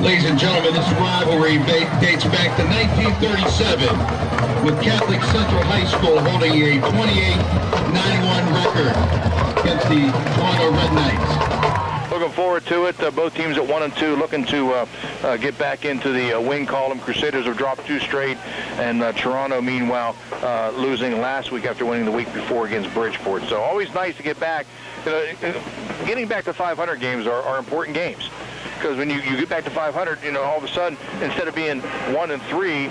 Ladies and gentlemen, this rivalry dates back to 1937, with Catholic Central High School holding a 28-91 record against the Toronto Red Knights. Looking forward to it. Both teams at 1-2, looking to get back into the win column. Crusaders have dropped 2 straight, and Toronto, meanwhile, losing last week after winning the week before against Bridgeport. So always nice to get back. Getting back to 500 games are important games. Because when you get back to 500, all of a sudden, instead of being 1-3,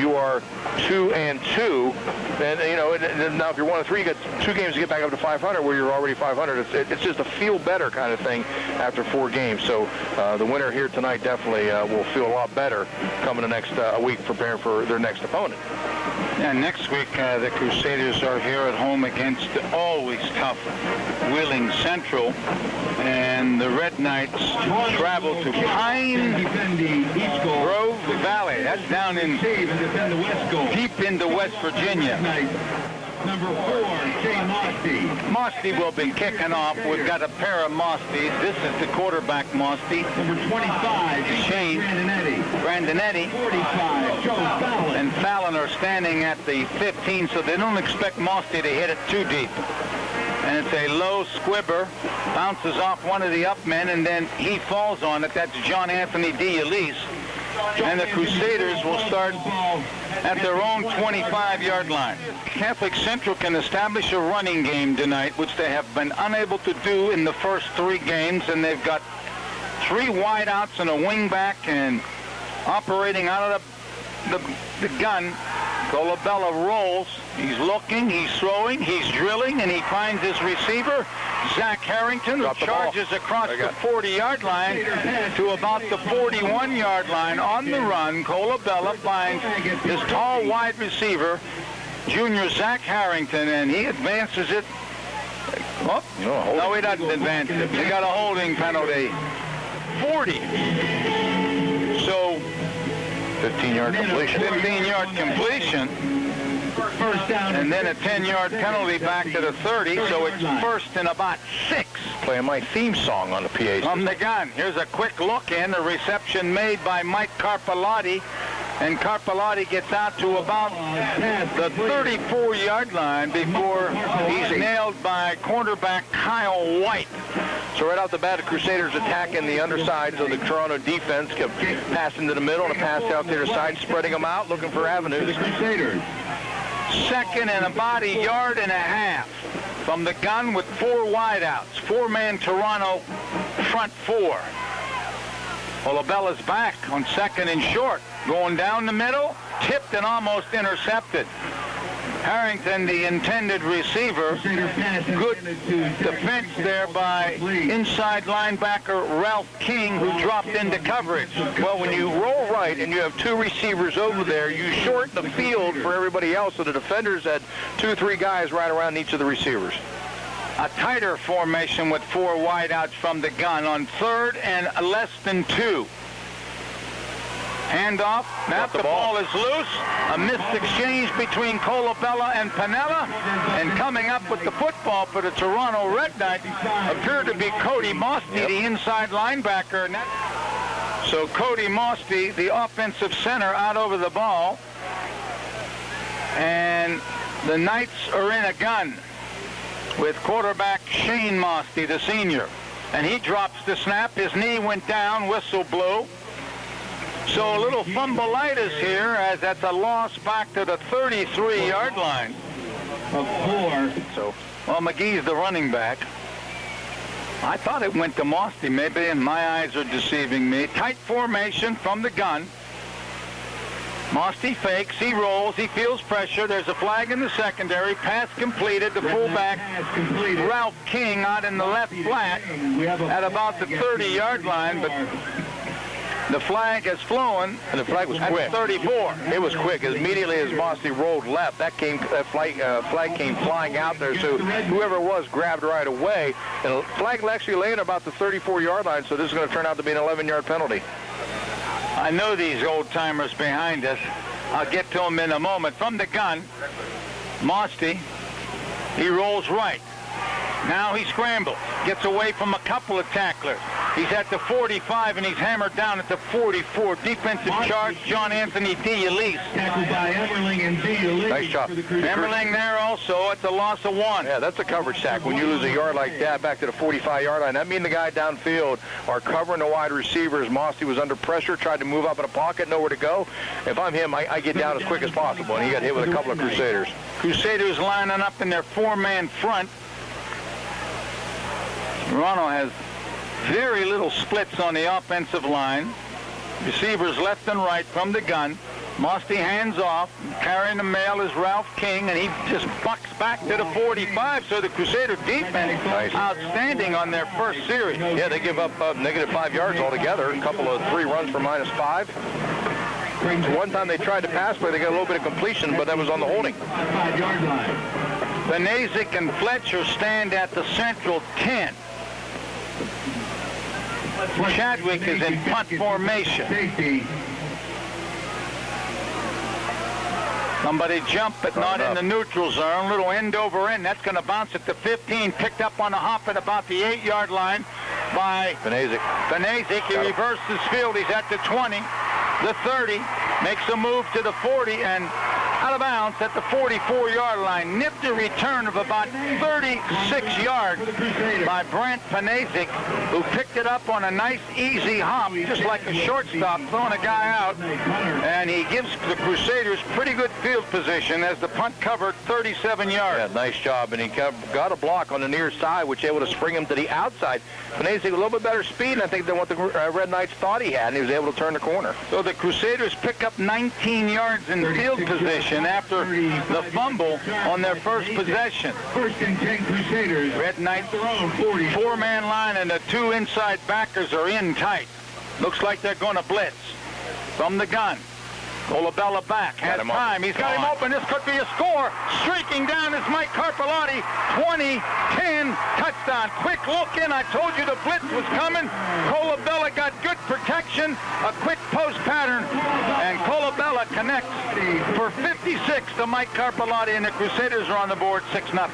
you are 2-2. And now if you're 1-3, you got 2 games to get back up to 500, where you're already 500. It's just a feel better kind of thing after 4 games. So the winner here tonight definitely will feel a lot better coming the next week, preparing for their next opponent. And next week, the Crusaders are here at home against always tough Wheeling Central, and the Red Knights travel to Pine Grove Valley. That's down in deep into West Virginia. Number 4, Jay Mosty. Mosty will be kicking off. We've got a pair of Mostys. This is the quarterback Mosty. Number 25, Shane Grandinetti. 45, Joe Fallon. And Fallon are standing at the 15, so they don't expect Mosty to hit it too deep. And it's a low squibber, bounces off one of the up men, and then he falls on it. That's John Anthony D'Elise. And the Crusaders will start at their own 25-yard line. Catholic Central can establish a running game tonight, which they have been unable to do in the first 3 games, and they've got 3 wideouts and a wingback, and operating out of the gun. Colabella rolls. He's looking, he's throwing, he's drilling, and he finds his receiver, Zach Harrington, who charges across the 40-yard line to about the 41-yard line on the run. Colabella finds his tall wide receiver, junior Zach Harrington, and he advances it. Oh, no, he doesn't advance it. He got a holding penalty. 40. So 15-yard completion. 15-yard completion. First down. And then a 10-yard penalty back to the 30, so it's first and about 6. Playing my theme song on the PA system. From the gun. Here's a quick look in. A reception made by Mike Carpalotti. And Carpalotti gets out to about the 34-yard line before he's nailed by cornerback Kyle White. So right out the bat, the Crusaders attacking the undersides of the Toronto defense, kept passing to the middle and a pass out to their side, spreading them out, looking for avenues. The Crusaders. Second and about 1.5 yards from the gun with 4 wideouts. 4-man Toronto front 4. Olabella's back on second and short. Going down the middle, tipped and almost intercepted. Harrington, the intended receiver. Good defense there by inside linebacker Ralph King, who dropped into coverage. Well, when you roll right and you have 2 receivers over there, you shorten the field for everybody else, so the defenders had 2-3 guys right around each of the receivers. A tighter formation with 4 wideouts from the gun on 3rd and less than 2. Handoff. Now the ball is loose. A missed exchange between Colabella and Panella. And coming up with the football for the Toronto Red Knights appeared to be Cody Mosty, the inside linebacker. So Cody Mosty, the offensive center, out over the ball. And the Knights are in a gun with quarterback Shane Mosty, the senior. And he drops the snap. His knee went down. Whistle blew. So a little fumbleitis here, as that's a loss back to the 33-yard line. Of 4. So, well, McGee's the running back. I thought it went to Mosty, maybe, and my eyes are deceiving me. Tight formation from the gun. Mosty fakes, he rolls, he feels pressure. There's a flag in the secondary. Pass completed. The fullback, Ralph King, out in the left flat at about the 30-yard line, but the flag has flown, and the flag was quick. 34. It was quick. As immediately as Mosty rolled left, that flag came flying out there. So whoever it was grabbed right away. And the flag actually laying about the 34-yard line. So this is going to turn out to be an 11-yard penalty. I know these old-timers behind us. I'll get to them in a moment. From the gun, Mosty, he rolls right. Now he scrambles, gets away from a couple of tacklers. He's at the 45, and he's hammered down at the 44. Defensive charge, John Anthony D'Elise. Tackled by Emmerling and D'Elise. Nice job. Emmerling there also at the loss of 1. Yeah, that's a coverage sack. When you lose a yard like that back to the 45-yard line, that means the guy downfield are covering the wide receivers. Mossy was under pressure, tried to move up in a pocket, nowhere to go. If I'm him, I get down as quick as possible, and he got hit with a couple of Crusaders. Crusaders lining up in their 4-man front. Toronto has very little splits on the offensive line. Receivers left and right from the gun. Mossy hands off. Carrying the mail is Ralph King, and he just bucks back to the 45. So the Crusader defense outstanding on their first series. Yeah, they give up negative 5 yards altogether. A couple of 3 runs for -5. One time they tried to pass play, they got a little bit of completion, but that was on the holding. 5-yard line. Benasic and Fletcher stand at the central 10. Chadwick is in punt formation. Safety. Somebody jump, but not in the neutral zone. Little end over end. That's going to bounce at the 15. Picked up on the hop at about the 8-yard line by Benasic. Benasic. He reverses field. He's at the 20, the 30. Makes a move to the 40 and out of bounds at the 44-yard line. Nifty return of about 36 yards by Brent Panasic, who picked it up on a nice, easy hop, just like a shortstop, throwing a guy out. And he gives the Crusaders pretty good field position as the punt covered 37 yards. Yeah, nice job. And he got a block on the near side, which able to spring him to the outside. Panasic a little bit better speed, I think, than what the Red Knights thought he had, and he was able to turn the corner. So the Crusaders pick up 19 yards in field position after the fumble on their first possession. 1st and 10 Crusaders. Red Knights their own 40. 4-man line, and the 2 inside backers are in tight. Looks like they're going to blitz from the gun. Colabella back, has time. He's got him open. This could be a score. Streaking down is Mike Carpellotti. 20-10 touchdown. Quick look in. I told you the blitz was coming. Colabella got good protection. A quick post pattern. And Colabella connects for 56 to Mike Carpellotti, and the Crusaders are on the board 6-0.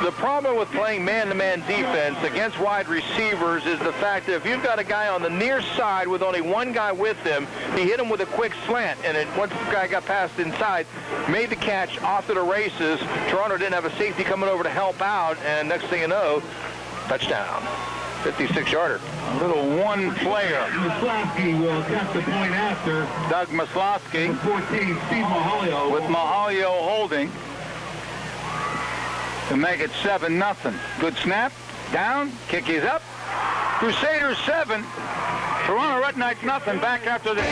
The problem with playing man-to-man defense against wide receivers is the fact that if you've got a guy on the near side with only one guy with him, he hit him with a quick slant. And once the guy got past inside, made the catch, off to the races. Toronto didn't have a safety coming over to help out, and next thing you know, touchdown. 56-yarder. A little one player. Maslowski will catch the point after. Doug Maslowski. 14, Steve Mahalio. With Mahalio holding to make it 7-0. Good snap. Down. Kick is up. Crusaders 7. Toronto Red Knights nothing. Back after the...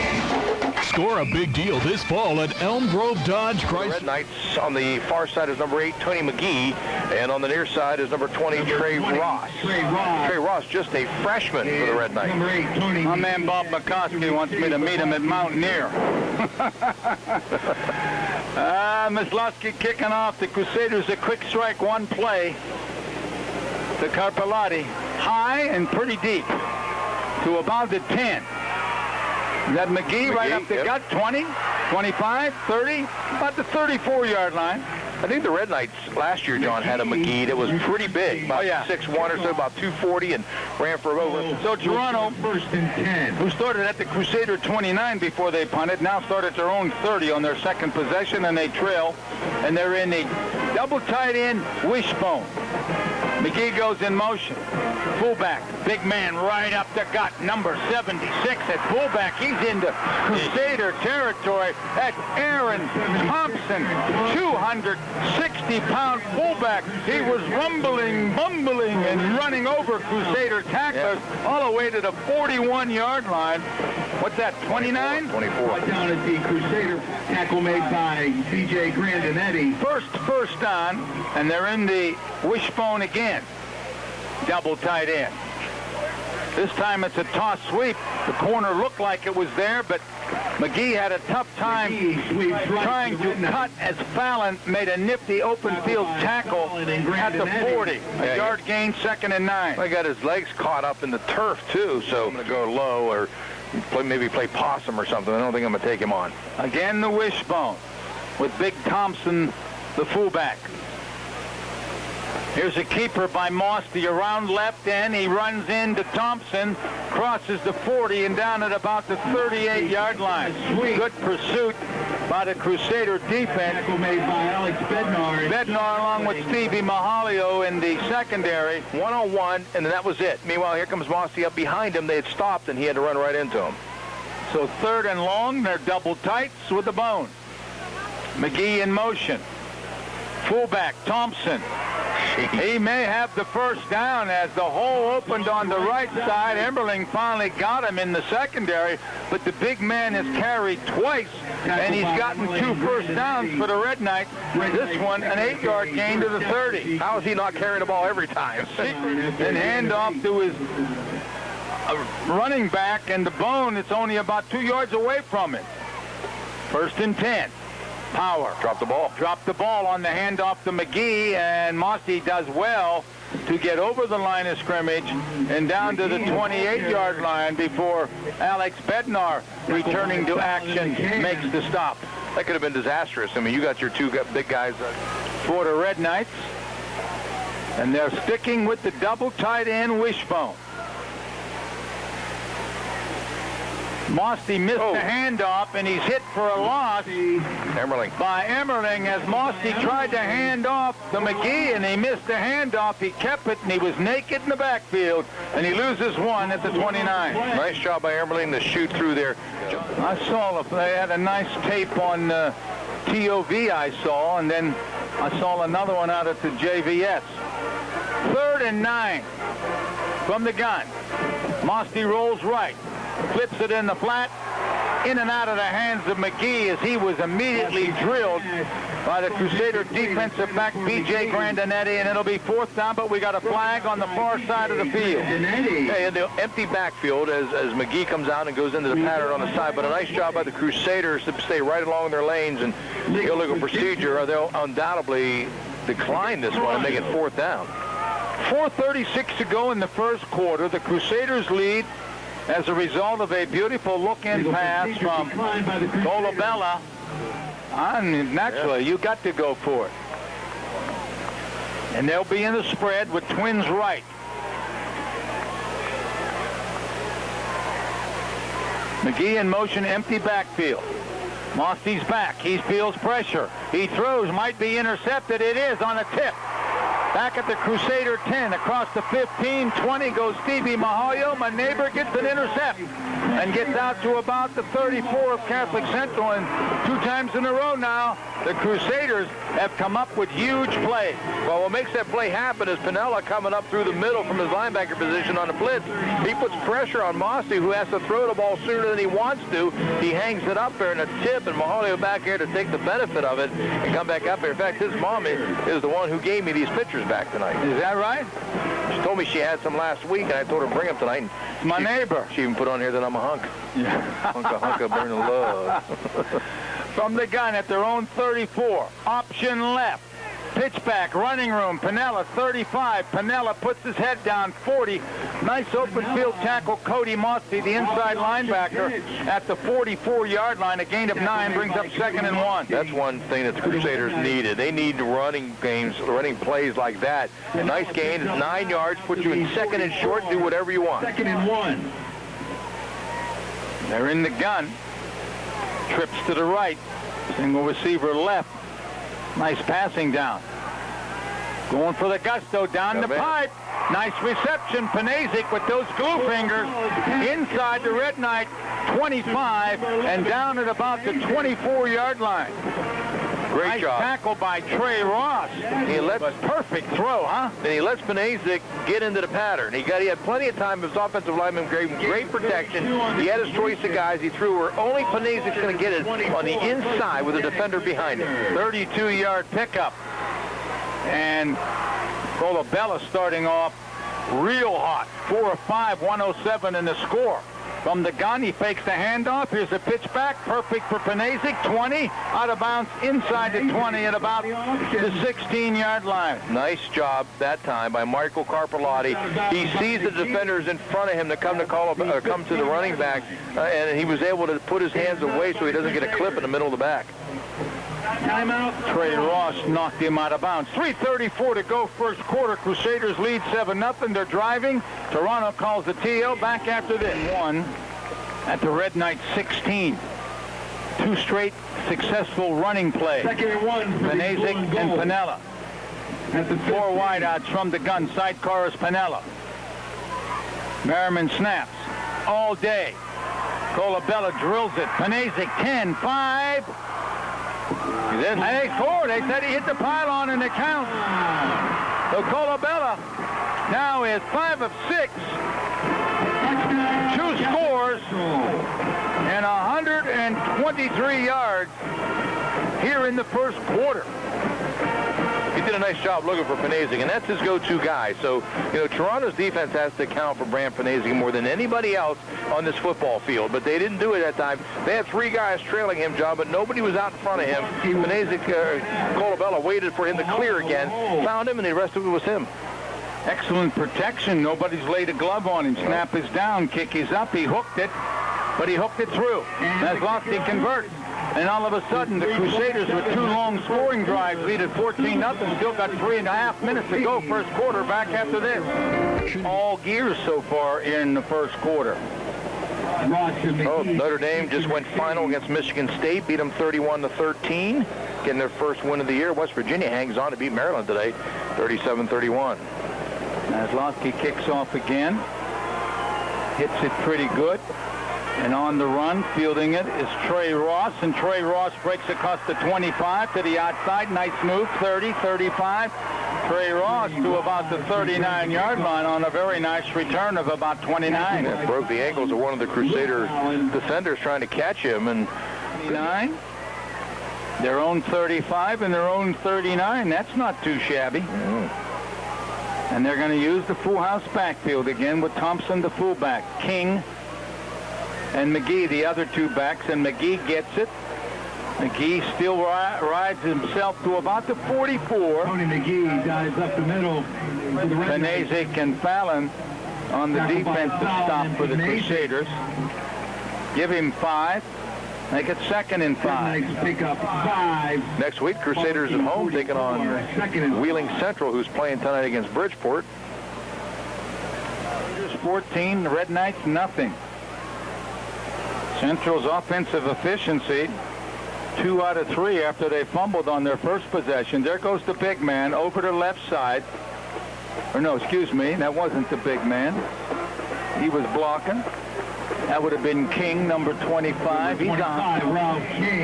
Score a big deal this fall at Elm Grove Dodge Chrysler. Red Knights on the far side is number 8, Tony McGee, and on the near side is number 20, Trey Ross. Trey Ross, just a freshman for the Red Knights. Number 8, Tony. My man Bob McCoskey wants me to meet him at Mountaineer. Maslowski kicking off. The Crusaders a quick strike, one play to Carpellotti. High and pretty deep to about the 10. Is that McGee right up the gut? 20, 25, 30, about the 34-yard line. I think the Red Knights last year, John, had a McGee that was pretty big, about 6'1" or so, about 240, and ran for over. So Toronto, 1st and 10, who started at the Crusader 29 before they punted, now start at their own 30 on their second possession, and they trail, and they're in the double tight end wishbone. McGee goes in motion. Fullback, big man right up the gut, number 76 at fullback. He's into Crusader territory. That's Aaron Thompson, 260-pound fullback. He was rumbling, bumbling, and running over Crusader tacklers all the way to the 41-yard line. What's that, 29? 24. Right down at the Crusader tackle made by B.J. Grandinetti. First down, and they're in the wishbone again. Double tight end. This time it's a toss sweep. The corner looked like it was there, but McGee had a tough time trying to cut as Fallon made a nifty open field tackle at the 40. A yard gain, 2nd and 9. I got his legs caught up in the turf, too, so I'm going to go low or maybe play possum or something. I don't think I'm going to take him on. Again, the wishbone with Big Thompson, the fullback. Here's a keeper by Mosty around left end. He runs into Thompson, crosses the 40 and down at about the 38-yard line. Good pursuit by the Crusader defense. Tackle made by Alex Bednar. Bednar along with Stevie Mahalio in the secondary. One-on-one, and then that was it. Meanwhile, here comes Mosty up behind him. They had stopped, and he had to run right into him. So 3rd and long, they're double tights with the bone. McGee in motion. Fullback, Thompson. He may have the first down as the hole opened on the right side. Emberling finally got him in the secondary, but the big man has carried twice, and he's gotten 2 first downs for the Red Knights. This one, an 8-yard gain to the 30. How is he not carrying the ball every time? And handoff to his running back, and the bone, it's only about 2 yards away from it. 1st and 10. Power. Drop the ball. Dropped the ball on the handoff to McGee, and Mosty does well to get over the line of scrimmage and down to the 28-yard line before Alex Bednar, returning to action, makes the stop. That could have been disastrous. I mean, you got your 2 big guys. For the Red Knights, and they're sticking with the double tight end wishbone. Mosty missed the handoff, and he's hit for a loss by Emmerling as Mosty tried to hand off to McGee, and he missed the handoff. He kept it, and he was naked in the backfield, and he loses 1 at the 29. Nice job by Emmerling to shoot through there. I saw they had a nice tape on TOV I saw, and then I saw another one out at the JVS. 3rd and 9 from the gun. Mosty rolls right. Flips it in the flat, in and out of the hands of McGee as he was immediately drilled by the Crusader defensive back B.J. Grandinetti, and it'll be 4th down, but we got a flag on the far side of the field. Hey, in the empty backfield as McGee comes out and goes into the pattern on the side, but a nice job by the Crusaders to stay right along their lanes, and illegal procedure, they'll undoubtedly decline this one and make it 4th down. 4:36 to go in the first quarter. The Crusaders lead as a result of a beautiful look-in pass from Golabella. Naturally, you got to go for it. And they'll be in the spread with twins right. McGee in motion, empty backfield. Mosty's back. He feels pressure. He throws, might be intercepted. It is on a tip. Back at the Crusader 10, across the 15, 20 goes Stevie Mahalio. My neighbor gets an intercept and gets out to about the 34 of Catholic Central, and 2 times in a row now, the Crusaders have come up with huge plays. Well, what makes that play happen is Pinella coming up through the middle from his linebacker position on the blitz. He puts pressure on Mosty, who has to throw the ball sooner than he wants to. He hangs it up there in a tip, and Mahalio back here to take the benefit of it and come back up here. In fact, his mom is the one who gave me these pictures back tonight. Is that right? She told me she had some last week, and I told her to bring them tonight. My neighbor. She even put on here that I'm a hunk. Yeah. Hunk of burning love. From the gun at their own 34. Option left. Pitch back, running room. Pinella, 35. Pinella puts his head down, 40. Nice open field tackle. Cody Mosty, the inside linebacker, at the 44-yard line. A gain of 9 brings up 2nd and 1. That's one thing that the Crusaders needed. They need running games, running plays like that. A nice gain. It's 9 yards. Put you in 2nd and short. Do whatever you want. 2nd and 1. They're in the gun. Trips to the right. Single receiver left. Nice passing down. Going for the gusto down the pipe. Nice reception. Panasic with those glue fingers inside the Red Knight 25 and down at about the 24-yard line. Great job. Tackle by Trey Ross. But perfect throw, huh? And he lets Panasic get into the pattern. He had plenty of time. His offensive lineman gave him great protection. He had his choice of guys. He threw where only Panasic's going to get it on the inside with a defender behind him. 32-yard pickup. And Golabella starting off real hot. 4 of 5, 107 in the score. From the gun, he fakes the handoff. Here's a pitch back. Perfect for Panasic. 20. Out of bounds inside the 20 at about the 16-yard line. Nice job that time by Michael Carpellotti. He sees the defenders in front of him to come to the running back, and he was able to put his hands away so he doesn't get a clip in the middle of the back. Timeout. Trey Ross knocked him out of bounds. 3:34 to go, first quarter. Crusaders lead 7-0. They're driving. Toronto calls the TL. Back after this. 1 at the Red Knights 16. 2 straight successful running plays. Second one for Nese and Pinella. At the 4 wideouts from the gun. Sidecar is Pinella. Merriman snaps all day. Colabella drills it. Panasic 10, 5. And they scored. They said he hit the pylon and it counts. So Colabella now is 5 of 6. 2 scores and 123 yards here in the first quarter. He did a nice job looking for Panasic, and that's his go-to guy. So, you know, Toronto's defense has to account for Brand Panasic more than anybody else on this football field, but they didn't do it that time. They had 3 guys trailing him, John, but nobody was out in front of him. Panasic, Colabella waited for him to clear again, found him, and the rest of it was him. Excellent protection. Nobody's laid a glove on him. Snap is down, kick is up. He hooked it, but he hooked it through. Maslowski converts. And all of a sudden, the Crusaders with 2 long scoring drives lead at 14-0. Still got 3.5 minutes to go. First quarter back after this. All gears so far in the first quarter. Oh, Notre Dame just went final against Michigan State, beat them 31-13, getting their first win of the year. West Virginia hangs on to beat Maryland today, 37-31. Maslowski kicks off again. Hits it pretty good. And on the run, fielding it, is Trey Ross. And Trey Ross breaks across the 25 to the outside. Nice move, 30, 35. Trey Ross to about the 39-yard line on a very nice return of about 29. Yeah, broke the ankles of one of the Crusader defenders trying to catch him. And 39. Their own 35 and their own 39. That's not too shabby. And they're going to use the full house backfield again with Thompson, the fullback. King and McGee, the other 2 backs, and McGee gets it. McGee still rides himself to about the 44. Tony McGee dives up the middle. Panasic and Fallon on the defensive stop for the Crusaders. Give him 5. Make it 2nd and 5. Nice pick up 5. Next week, Crusaders at home taking on Wheeling Central, who's playing tonight against Bridgeport. 14, the Red Knights nothing. Central's offensive efficiency, 2 out of 3 after they fumbled on their first possession. There goes the big man over the left side. Or no, excuse me, that wasn't the big man. He was blocking. That would have been King, number 25. He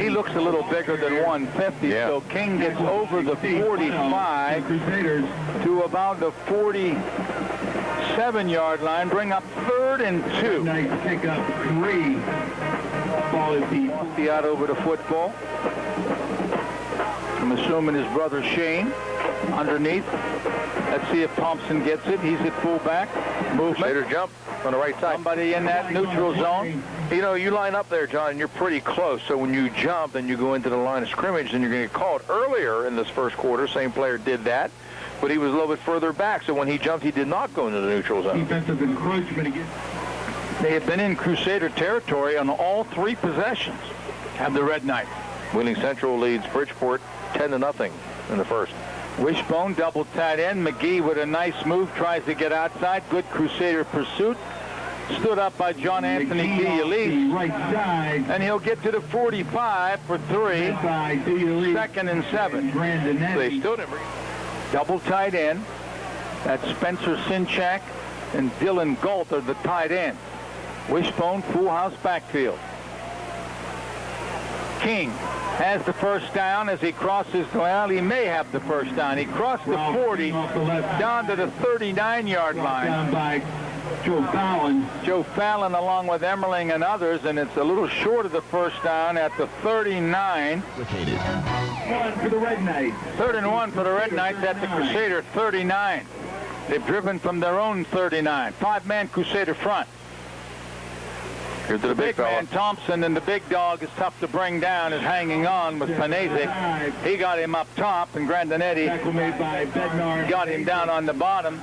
looks a little bigger than 150, yeah. So King gets over the 45 to about the 47-yard line. Bring up 3rd and 2. Nice pick up 3. Ball is deep. Out over to football. I'm assuming his brother Shane underneath. Let's see if Thompson gets it. He's at fullback. Movement. Later jump on the right side. Somebody in that neutral zone. You know, you line up there, John, and you're pretty close. So when you jump and you go into the line of scrimmage, then you're going to get called. Earlier in this first quarter, same player did that, but he was a little bit further back. So when he jumped, he did not go into the neutral zone. Defensive encroachment again. They have been in Crusader territory on all 3 possessions. Have the Red Knights. Wheeling Central leads Bridgeport 10-0 in the first. Wishbone double tight end. McGee with a nice move tries to get outside. Good Crusader pursuit. Stood up by John Anthony Guillielisse. Right side. And he'll get to the 45 for 3. 2nd and 7. So they still didn't. Double tight end. That's Spencer Sinchak and Dylan Galt are the tight ends. Wishbone full house backfield. King has the first down as he crosses. Well, he may have the first down. He crossed the 40 down to the 39-yard line. Down by Joe Fallon. Joe Fallon along with Emmerling and others, and it's a little short of the first down at the 39. 1 for the Red Knights. 3rd and 1 for the Red Knights at the Crusader 39. They've driven from their own 39. 5-man Crusader front. Here to the big fella. Man Thompson, and the big dog is tough to bring down, is hanging on with Nese. He got him up top, and Grandinetti got him down on the bottom.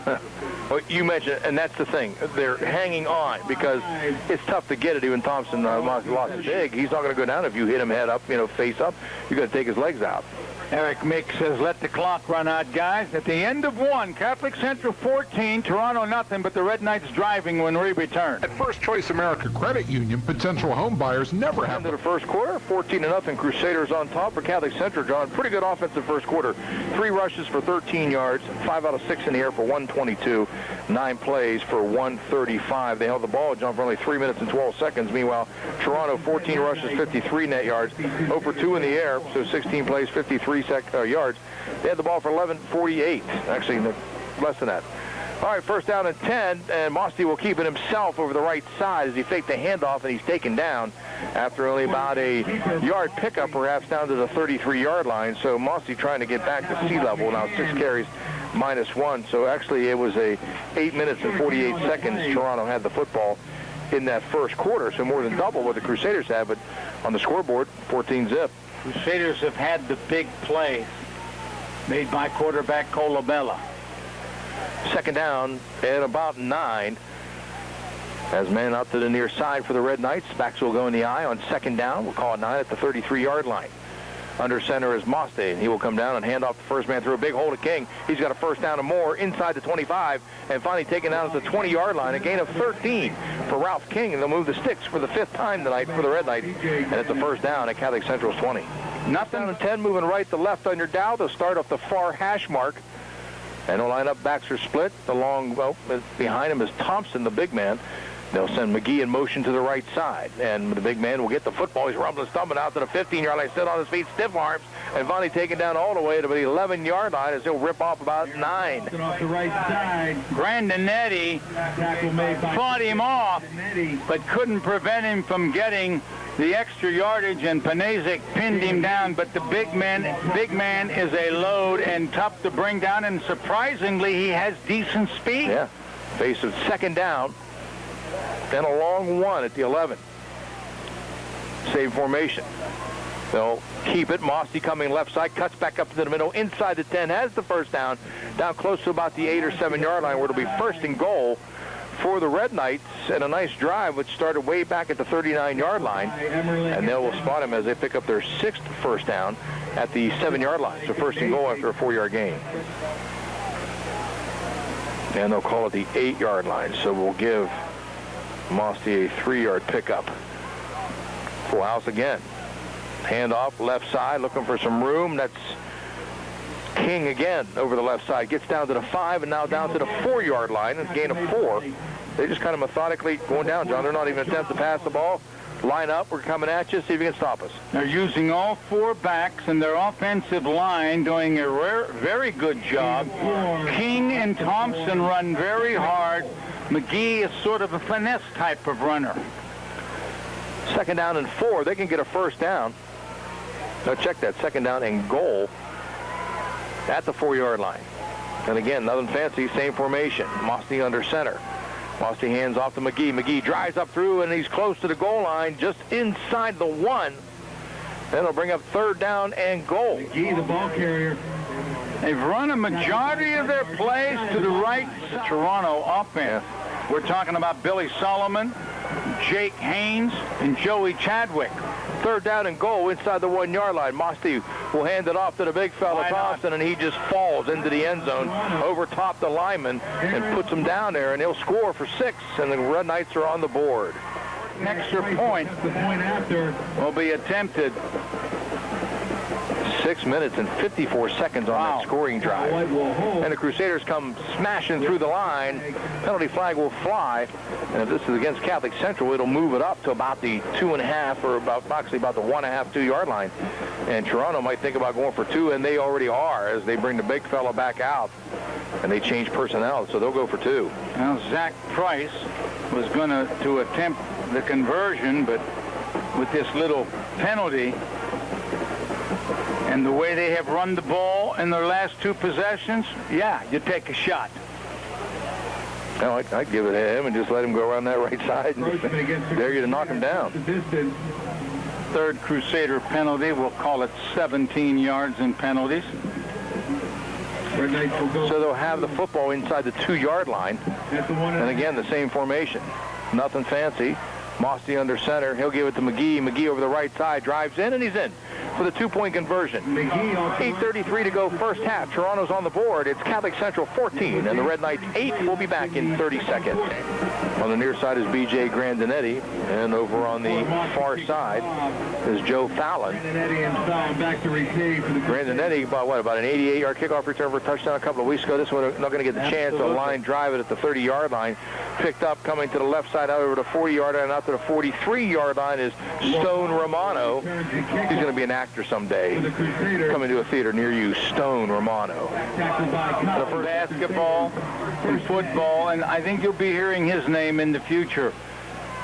Well, you mentioned, and that's the thing. They're hanging on because it's tough to get it. Even Thompson lost his big. He's not going to go down if you hit him head up, face up. You're going to take his legs out. Eric Mick says, let the clock run out, guys. At the end of one, Catholic Central 14, Toronto nothing, but the Red Knights driving when we return. At First Choice America Credit Union, potential home buyers never have... Into the first quarter, 14-0, Crusaders on top for Catholic Central, John. Pretty good offensive first quarter. 3 rushes for 13 yards, 5 out of 6 in the air for 122, 9 plays for 135. They held the ball, John, for only 3 minutes and 12 seconds. Meanwhile, Toronto, 14 rushes, 53 net yards, 0 for 2 in the air, so 16 plays, 53 yards. They had the ball for 11:48. Actually, less than that. All right, first down and 10, and Mosty will keep it himself over the right side as he faked the handoff, and he's taken down after only about a yard pickup, perhaps down to the 33-yard line. So Mosty trying to get back to sea level now, 6 carries, -1. So actually, it was a 8 minutes and 48 seconds. Toronto had the football in that first quarter, so more than double what the Crusaders had. But on the scoreboard, 14-zip. Crusaders have had the big play made by quarterback Colabella. Second down at about 9. As man out to the near side for the Red Knights. Backs will go in the eye on second down. We'll call it 9 at the 33-yard line. Under center is Moste, and he will come down and hand off the first man through a big hole to King. He's got a first down and more inside the 25, and finally taken down at the 20-yard line. A gain of 13 for Ralph King, and they'll move the sticks for the 5th time tonight for the Red Knights. And it's a first down at Catholic Central's 20. Nothing down and 10, moving right to left on your dial. They'll start off the far hash mark, and they'll line up. Backs are split. Behind him is Thompson, the big man. They'll send McGee in motion to the right side, and the big man will get the football. He's rumbling, stumbling out to the 15-yard line, still on his feet, stiff arms, and finally taken down all the way to the 11-yard line as he'll rip off about 9. Off the right side. Grandinetti fought him off, but couldn't prevent him from getting the extra yardage, and Panasic pinned him down. But the big man is a load and tough to bring down, and surprisingly, he has decent speed. Yeah. Face of second down. Then a long one at the 11. Save formation. They'll keep it. Mossy coming left side, cuts back up to the middle, inside the 10, has the first down close to about the 8 or 7 yard line, where it'll be first and goal for the Red Knights, and a nice drive which started way back at the 39-yard line, and they will spot him as they pick up their 6th first down at the 7-yard line. So first and goal after a 4-yard gain. And they'll call it the 8-yard line. So we'll give Mosty a 3-yard pickup. Full house again. Handoff left side, looking for some room. That's King again over the left side. Gets down to the 5 and now down to the 4-yard line. It's a gain of 4. They just kind of methodically going down, John. They're not even attempting to pass the ball. Line up. We're coming at you. See if you can stop us. They're using all 4 backs and their offensive line doing a very good job. King and Thompson run very hard. McGee is sort of a finesse type of runner. Second down and 4. They can get a first down. Now check that. Second down and goal at the 4-yard line. And again, nothing fancy. Same formation. Mosty under center. Mosty hands off to McGee. McGee drives up through, and he's close to the goal line, just inside the 1. Then it'll bring up third down and goal. McGee, the ball carrier. They've run a majority of their plays to the right. The Toronto offense. Yeah. We're talking about Billy Solomon, Jake Haynes, and Joey Chadwick. Third down and goal inside the 1-yard line. Mosty will hand it off to the big fella Thompson, and he just falls into the end zone, over top the lineman, and puts him down there, and he'll score for 6, and the Red Knights are on the board. An extra point will be attempted. 6 minutes and 54 seconds on that scoring drive. And the Crusaders come smashing through the line. Penalty flag will fly. And if this is against Catholic Central, it'll move it up to about the 2.5, or actually about the 1.5, 2-yard line. And Toronto might think about going for 2, and they already are, as they bring the big fella back out. And they change personnel, so they'll go for 2. Now, Zach Price was going to attempt the conversion, but with this little penalty, and the way they have run the ball in their last 2 possessions, yeah, you take a shot. No, I'd give it to him and just let him go around that right side and dare you to knock him down. Third Crusader penalty. We'll call it 17 yards in penalties. So they'll have the football inside the 2-yard line. And again, the same formation. Nothing fancy. Mossy under center. He'll give it to McGee. McGee over the right side. Drives in, and he's in for the 2-point conversion. 8:33 to go first half. Toronto's on the board. It's Catholic Central 14, and the Red Knights 8. We'll be back in 30 seconds. On the near side is B.J. Grandinetti, and over on the far side is Joe Fallon. Grandinetti, about an 88-yard kickoff return for a touchdown a couple of weeks ago. This one not going to get the chance to line drive it at the 30-yard line. Picked up, coming to the left side, out over the 40-yard line, out to the 43-yard line is Stone Romano. He's going to be an actor someday. Coming to a theater near you, Stone Romano. For basketball and football, and I think you'll be hearing his name in the future.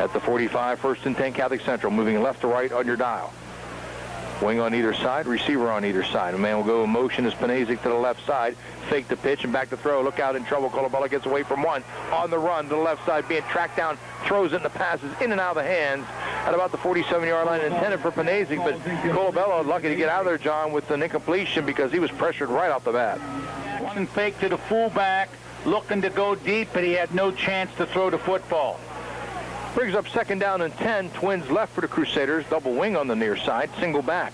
At the 45, 1st and 10, Catholic Central, moving left to right on your dial. Wing on either side, receiver on either side. A man will go in motion as Panasic to the left side. Fake the pitch and back to throw. Look out, in trouble. Colabella gets away from one. On the run to the left side, being tracked down. Throws it, and the pass is in and out of the hands at about the 47-yard line, intended for Panasic. But Colabella lucky to get out of there, John, with an incompletion because he was pressured right off the bat. One fake to the fullback, looking to go deep, but he had no chance to throw the football. Brings up 2nd down and 10. Twins left for the Crusaders. Double wing on the near side. Single back.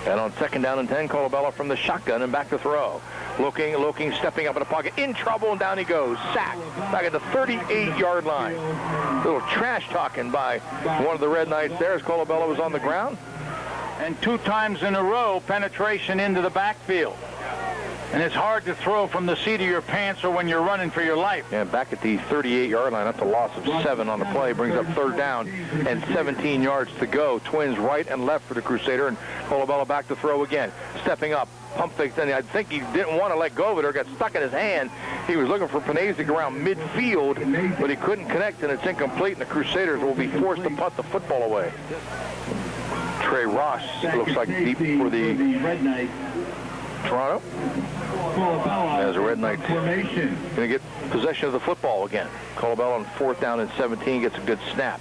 And on 2nd down and 10, Colabella from the shotgun and back to throw. Looking, stepping up in the pocket. In trouble, and down he goes. Sacked. Back at the 38-yard line. A little trash talking by one of the Red Knights there as Colabella was on the ground. And 2 times in a row, penetration into the backfield. And it's hard to throw from the seat of your pants or when you're running for your life. Yeah, back at the 38-yard line. That's a loss of 7 on the play. Brings up 3rd down and 17 yards to go. Twins right and left for the Crusader, and Colabella back to throw again. Stepping up. Pump fake. And I think he didn't want to let go of it or got stuck in his hand. He was looking for Panasic around midfield, but he couldn't connect, and it's incomplete, and the Crusaders will be forced to punt the football away. Trey Ross looks like deep for the Toronto. As the Red Knights going to get possession of the football again. Colabella on 4th down and 17 gets a good snap.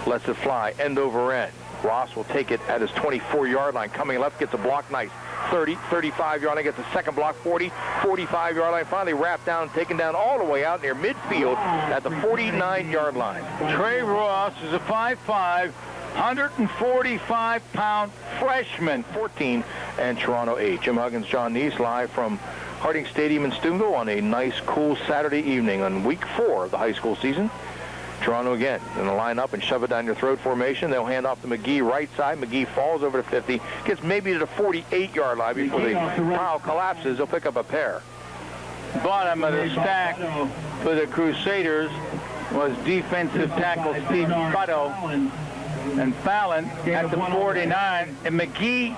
Lets it fly end over end. Ross will take it at his 24-yard line. Coming left, gets a block nice. 30, 35-yard line, gets a second block, 40, 45-yard line. Finally wrapped down, taken down all the way out near midfield at the 49-yard line. Trey Ross is a 5'5", 145-pound freshman. 14 and Toronto 8. Jim Huggins, John Nese, live from Harding Stadium in Steubenville on a nice, cool Saturday evening on week 4 of the high school season. Toronto again in the line up and shove it down your throat formation. They'll hand off to McGee right side. McGee falls over to 50, gets maybe to the 48-yard line before the pile collapses. They'll pick up a pair. Bottom of the stack for the Crusaders was defensive tackle Steve Butto and Fallon at the 49, and McGee.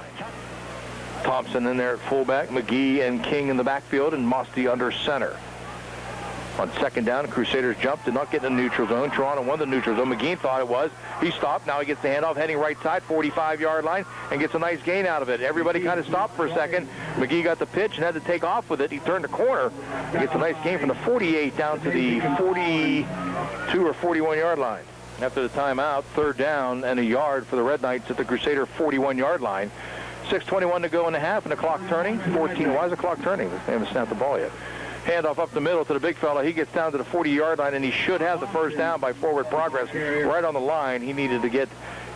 Thompson in there at fullback, McGee and King in the backfield, and Mosty under center. On 2nd down, Crusaders jumped, did not get in the neutral zone. Toronto won the neutral zone. McGee thought it was. He stopped. Now he gets the handoff, heading right side, 45-yard line, and gets a nice gain out of it. Everybody kind of stopped for a second. McGee got the pitch and had to take off with it. He turned the corner and gets a nice gain from the 48 down to the 42 or 41-yard line. After the timeout, 3rd down and a yard for the Red Knights at the Crusader 41-yard line. 6:21 to go in the half, and the clock turning. 14. Why is the clock turning? They haven't snapped the ball yet. Handoff up the middle to the big fella. He gets down to the 40-yard line, and he should have the 1st down by forward progress right on the line. He needed to get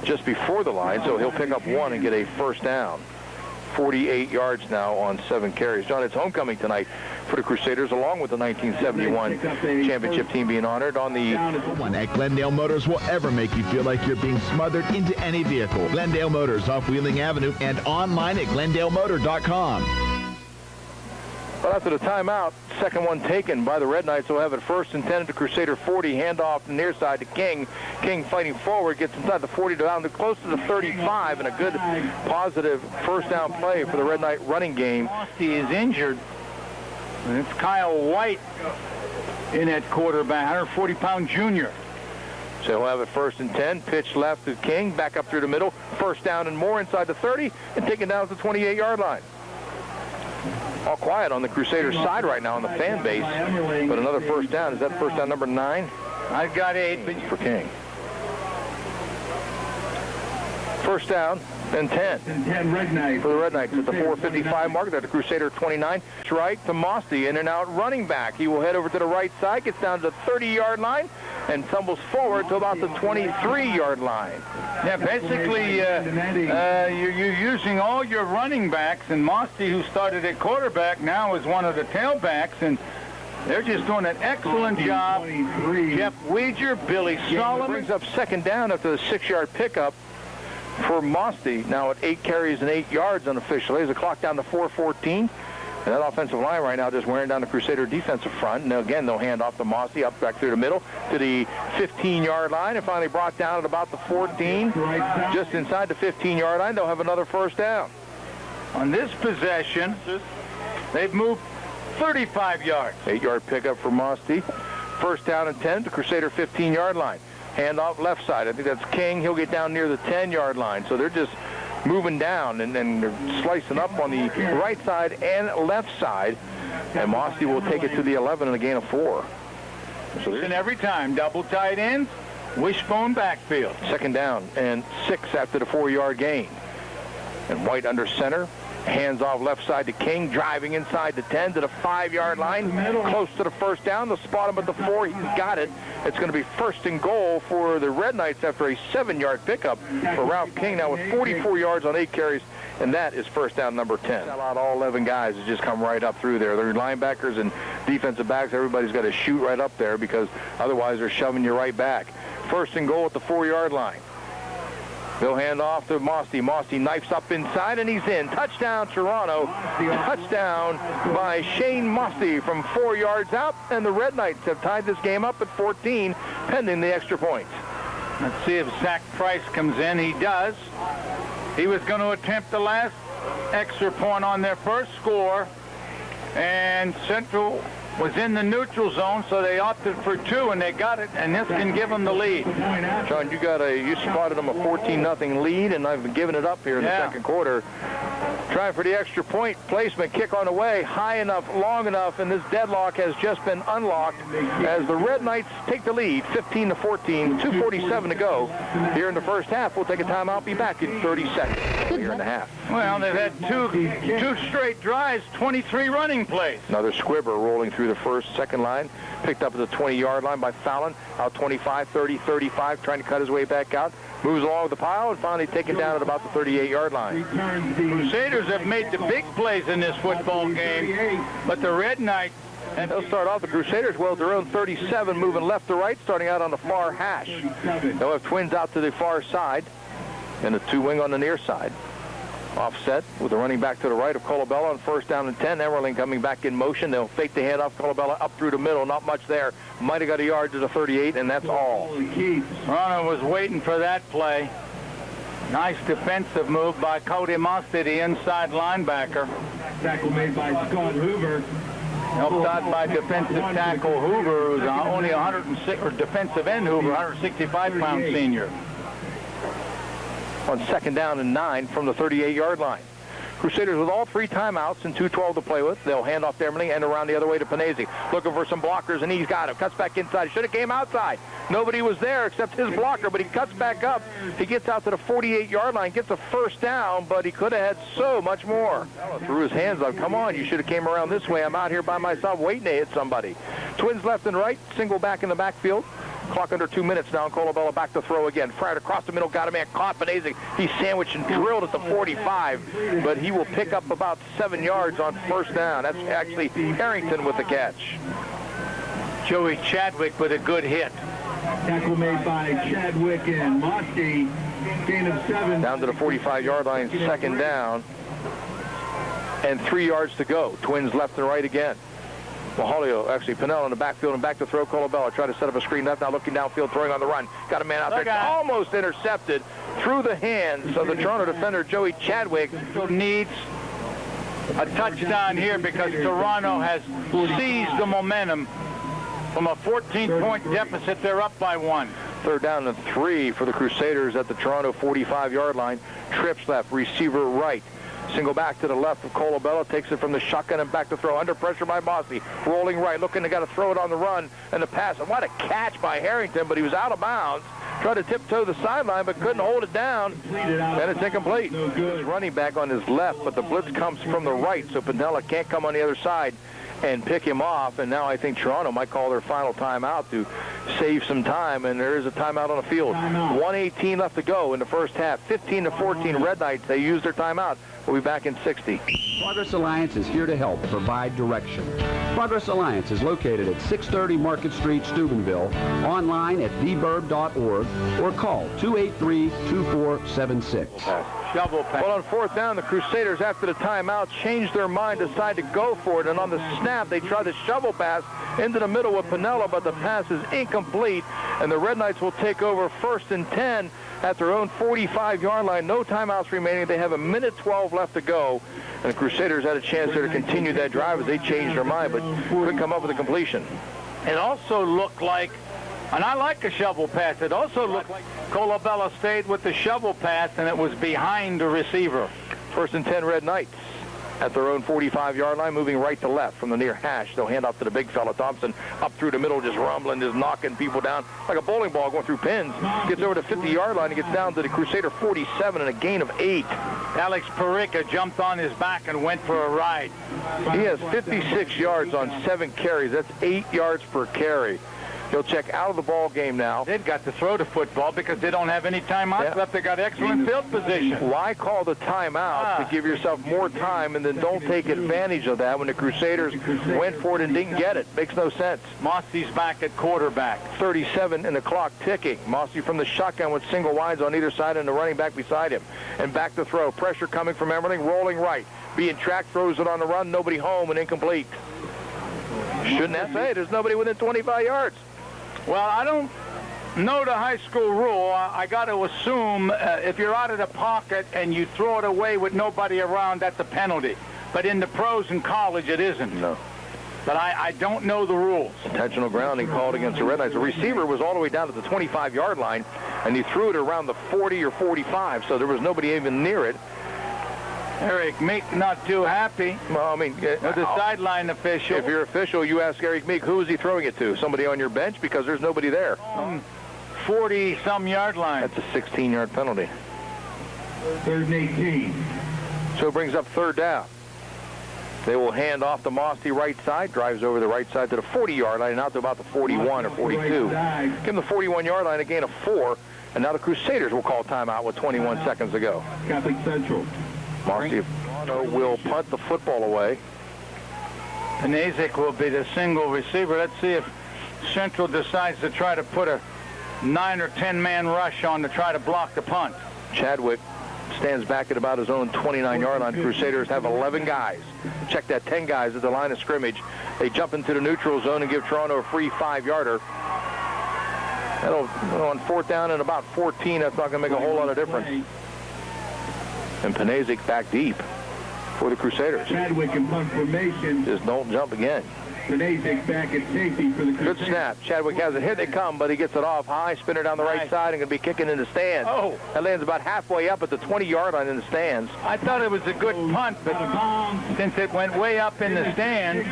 just before the line, so he'll pick up 1 and get a 1st down. 48 yards now on 7 carries. John, it's homecoming tonight for the Crusaders, along with the 1971 championship team being honored on the... No one at Glendale Motors will ever make you feel like you're being smothered into any vehicle. Glendale Motors off Wheeling Avenue and online at glendalemotor.com. But after the timeout, second one taken by the Red Knights. Will have it 1st and 10 at the Crusader 40. Handoff to the near side to King. King fighting forward, gets inside the 40 down to close to the 35, and a good positive 1st down play for the Red Knight running game. He is injured. And it's Kyle White in at quarterback, 140-pound junior. So he'll have it 1st and 10. Pitch left to King. Back up through the middle. 1st down and more inside the 30, and taken down to the 28-yard line. All quiet on the Crusaders side right now on the fan base. But another first down. Is that first down number 9? I've got 8. For King. First down and 10 for the Red Knights at the 4:55 mark. They're at the Crusader 29. Right to Mosty, in and out running back. He will head over to the right side, gets down to the 30-yard line, and tumbles forward to about the 23-yard line. Yeah, basically, you're using all your running backs, and Mosty, who started at quarterback, now is one of the tailbacks, and they're just doing an excellent job. Jeff Weeger, Billy Solomon. Brings up second down after the 6-yard pickup for Mosty, now at 8 carries and 8 yards unofficially. There's a clock down to 4:14. And that offensive line right now just wearing down the Crusader defensive front. Now again, they'll hand off to Mosty up back through the middle to the 15-yard line, and finally brought down at about the 14. Just inside the 15-yard line, they'll have another first down. On this possession, they've moved 35 yards. 8-yard pickup for Mosty. First down and 10, the Crusader 15-yard line. Hand off left side. I think that's King. He'll get down near the 10-yard line. So they're just moving down, and then they're slicing up on the right side and left side. And Mosty will take it to the 11 and a gain of 4. So and every time, double tight ends, wishbone backfield. Second down and 6 after the 4-yard gain. And White under center. Hands off left side to King, driving inside the 10 to the 5-yard line, close to the first down. They'll spot him at the 4. He's got it. It's going to be first and goal for the Red Knights after a 7-yard pickup for Ralph King, now with 44 yards on 8 carries, and that is first down number 10. All 11 guys have just come right up through there. They're linebackers and defensive backs. Everybody's got to shoot right up there because otherwise they're shoving you right back. First and goal at the 4-yard line. They'll hand off to Mosty. Mosty knifes up inside, and he's in. Touchdown, Toronto. Touchdown by Shane Mosty from 4 yards out, and the Red Knights have tied this game up at 14, pending the extra point. Let's see if Zach Price comes in. He does. He was going to attempt the last extra point on their first score, and Central was in the neutral zone, so they opted for 2, and they got it, and this can give them the lead. John, you spotted them a 14-0 lead, and I've been giving it up here in the second quarter. Trying for the extra point placement, kick on the way, high enough, long enough, and this deadlock has just been unlocked as the Red Knights take the lead, 15-14, 2:47 to go here in the first half. We'll take a timeout, be back in 30 seconds here in the half. Well, they've had two straight drives, 23 running plays. Another squibber rolling through the second line, picked up at the 20-yard line by Fallon, out 25, 30, 35, trying to cut his way back out. Moves along with the pile and finally taken down at about the 38-yard line. Crusaders have made the big plays in this football game, but the Red Knights... And they'll start off the Crusaders well at their own 37, moving left to right, starting out on the far hash. They'll have Twins out to the far side, and a 2-wing on the near side. Offset with the running back to the right of Colabella on first down and 10. Emerling coming back in motion. They'll fake the handoff. Colabella up through the middle. Not much there. Might have got a yard to the 38, and that's all. Ronald was waiting for that play. Nice defensive move by Cody Mosty, the inside linebacker. Tackle made by Scott Hoover. Helped out by defensive tackle Hoover, who's only 106, or defensive end Hoover, 165-pound senior. On second down and 9 from the 38-yard line. Crusaders with all 3 timeouts and 2:12 to play with. They'll hand off to Emerling and around the other way to Panese. Looking for some blockers, and he's got him. Cuts back inside. Should have came outside. Nobody was there except his blocker, but he cuts back up. He gets out to the 48-yard line, gets a first down, but he could have had so much more. Threw his hands up. Come on, you should have came around this way. I'm out here by myself waiting to hit somebody. Twins left and right. Single back in the backfield. Clock under 2 minutes now, and Colabella back to throw again. Fired across the middle, got a man caught. Panese, he's sandwiched and drilled at the 45, but he will pick up about 7 yards on first down. That's actually Harrington with the catch. Joey Chadwick with a good hit. Tackle made by Chadwick and Mosty. Gain of 7. Down to the 45-yard line, second down, and 3 yards to go. Twins left and right again. Mahalio, actually, Pinnell in the backfield and back to throw. Colabella try to set up a screen left, now looking downfield, throwing on the run. Got a man out there, almost intercepted through the hands of the Toronto defender, Joey Chadwick. Needs a touchdown here because Toronto has seized the momentum. From a 14-point deficit, they're up by 1. Third down and 3 for the Crusaders at the Toronto 45-yard line. Trips left, receiver right. Single back to the left of Colabella, takes it from the shotgun and back to throw. Under pressure by Mossy. Rolling right, looking to got to throw it on the run. And the pass, and what a catch by Harrington, but he was out of bounds. Tried to tiptoe the sideline, but couldn't hold it down. And it's incomplete. He's running back on his left, but the blitz comes from the right, so Pinella can't come on the other side and pick him off. And now I think Toronto might call their final timeout to save some time, and there is a timeout on the field. 1:18 left to go in the first half. 15-14 Red Knights. They used their timeout. We'll be back in 60. Progress Alliance is here to help provide direction. Progress Alliance is located at 630 Market Street, Steubenville, online at theburb.org, or call 283-2476. Shovel pass. Well, on fourth down, the Crusaders, after the timeout, changed their mind, decided to go for it, and on the snap, they tried the shovel pass into the middle with Pinella, but the pass is incomplete, and the Red Knights will take over 1st and 10 at their own 45-yard line. No timeouts remaining. They have 1:12 left to go, and the Crusaders had a chance there to continue that drive as they changed their mind, but couldn't come up with a completion. It also looked like, and I like a shovel pass, it also looked like Colabella stayed with the shovel pass, and it was behind the receiver. 1st and 10 Red Knights at their own 45-yard line, moving right to left from the near hash. They'll hand off to the big fella. Thompson up through the middle, just rumbling, just knocking people down like a bowling ball going through pins. Gets over to 50-yard line and gets down to the Crusader 47 and a gain of 8. Alex Perica jumped on his back and went for a ride. He has 56 yards on 7 carries. That's 8 yards per carry. He'll check out of the ball game now. They've got to throw the football because they don't have any timeouts left. They got excellent field position. Why call the timeout to give yourself more time and then don't take advantage of that when the Crusaders went for it and didn't get it? Makes no sense. Mossy's back at quarterback. 37 and the clock ticking. Mossy from the shotgun with single wides on either side and the running back beside him. And back to throw. Pressure coming from Emmerling, rolling right. Being tracked, throws it on the run. Nobody home and incomplete. Shouldn't have said there's nobody within 25 yards. Well, I don't know the high school rule. I got to assume if you're out of the pocket and you throw it away with nobody around, that's a penalty. But in the pros and college, it isn't. No. But I don't know the rules. Intentional grounding called against the Red Knights. The receiver was all the way down to the 25-yard line, and he threw it around the 40 or 45, so there was nobody even near it. Eric Meek not too happy. Well, I mean, the sideline official. If you're official, you ask Eric Meek, who is he throwing it to? Somebody on your bench? Because there's nobody there. 40-some yard line. That's a 16-yard penalty. 3rd and 18. So it brings up 3rd down. They will hand off to Mossy right side, drives over the right side to the 40-yard line, and out to about the 41 or 42. Give him the 41-yard line, a gain of 4, and now the Crusaders will call timeout with 21 seconds to go. Catholic Central. Mossy will punt the football away. Nese will be the single receiver. Let's see if Central decides to try to put a 9 or 10-man rush on to try to block the punt. Chadwick stands back at about his own 29-yard line. Crusaders have 11 guys. Check that, 10 guys at the line of scrimmage. They jump into the neutral zone and give Toronto a free 5-yarder. On 4th down and about 14, that's not going to make a whole lot of difference. And Panasic back deep for the Crusaders. Chadwick in punt formation. Just don't jump again. Panasic back at safety for the Crusaders. Good snap. Chadwick has it. Here they come, but he gets it off high, spinner down the right side, and going to be kicking in the stands. Oh. That lands about halfway up at the 20-yard line in the stands. I thought it was a good punt, but since it went way up in the stands,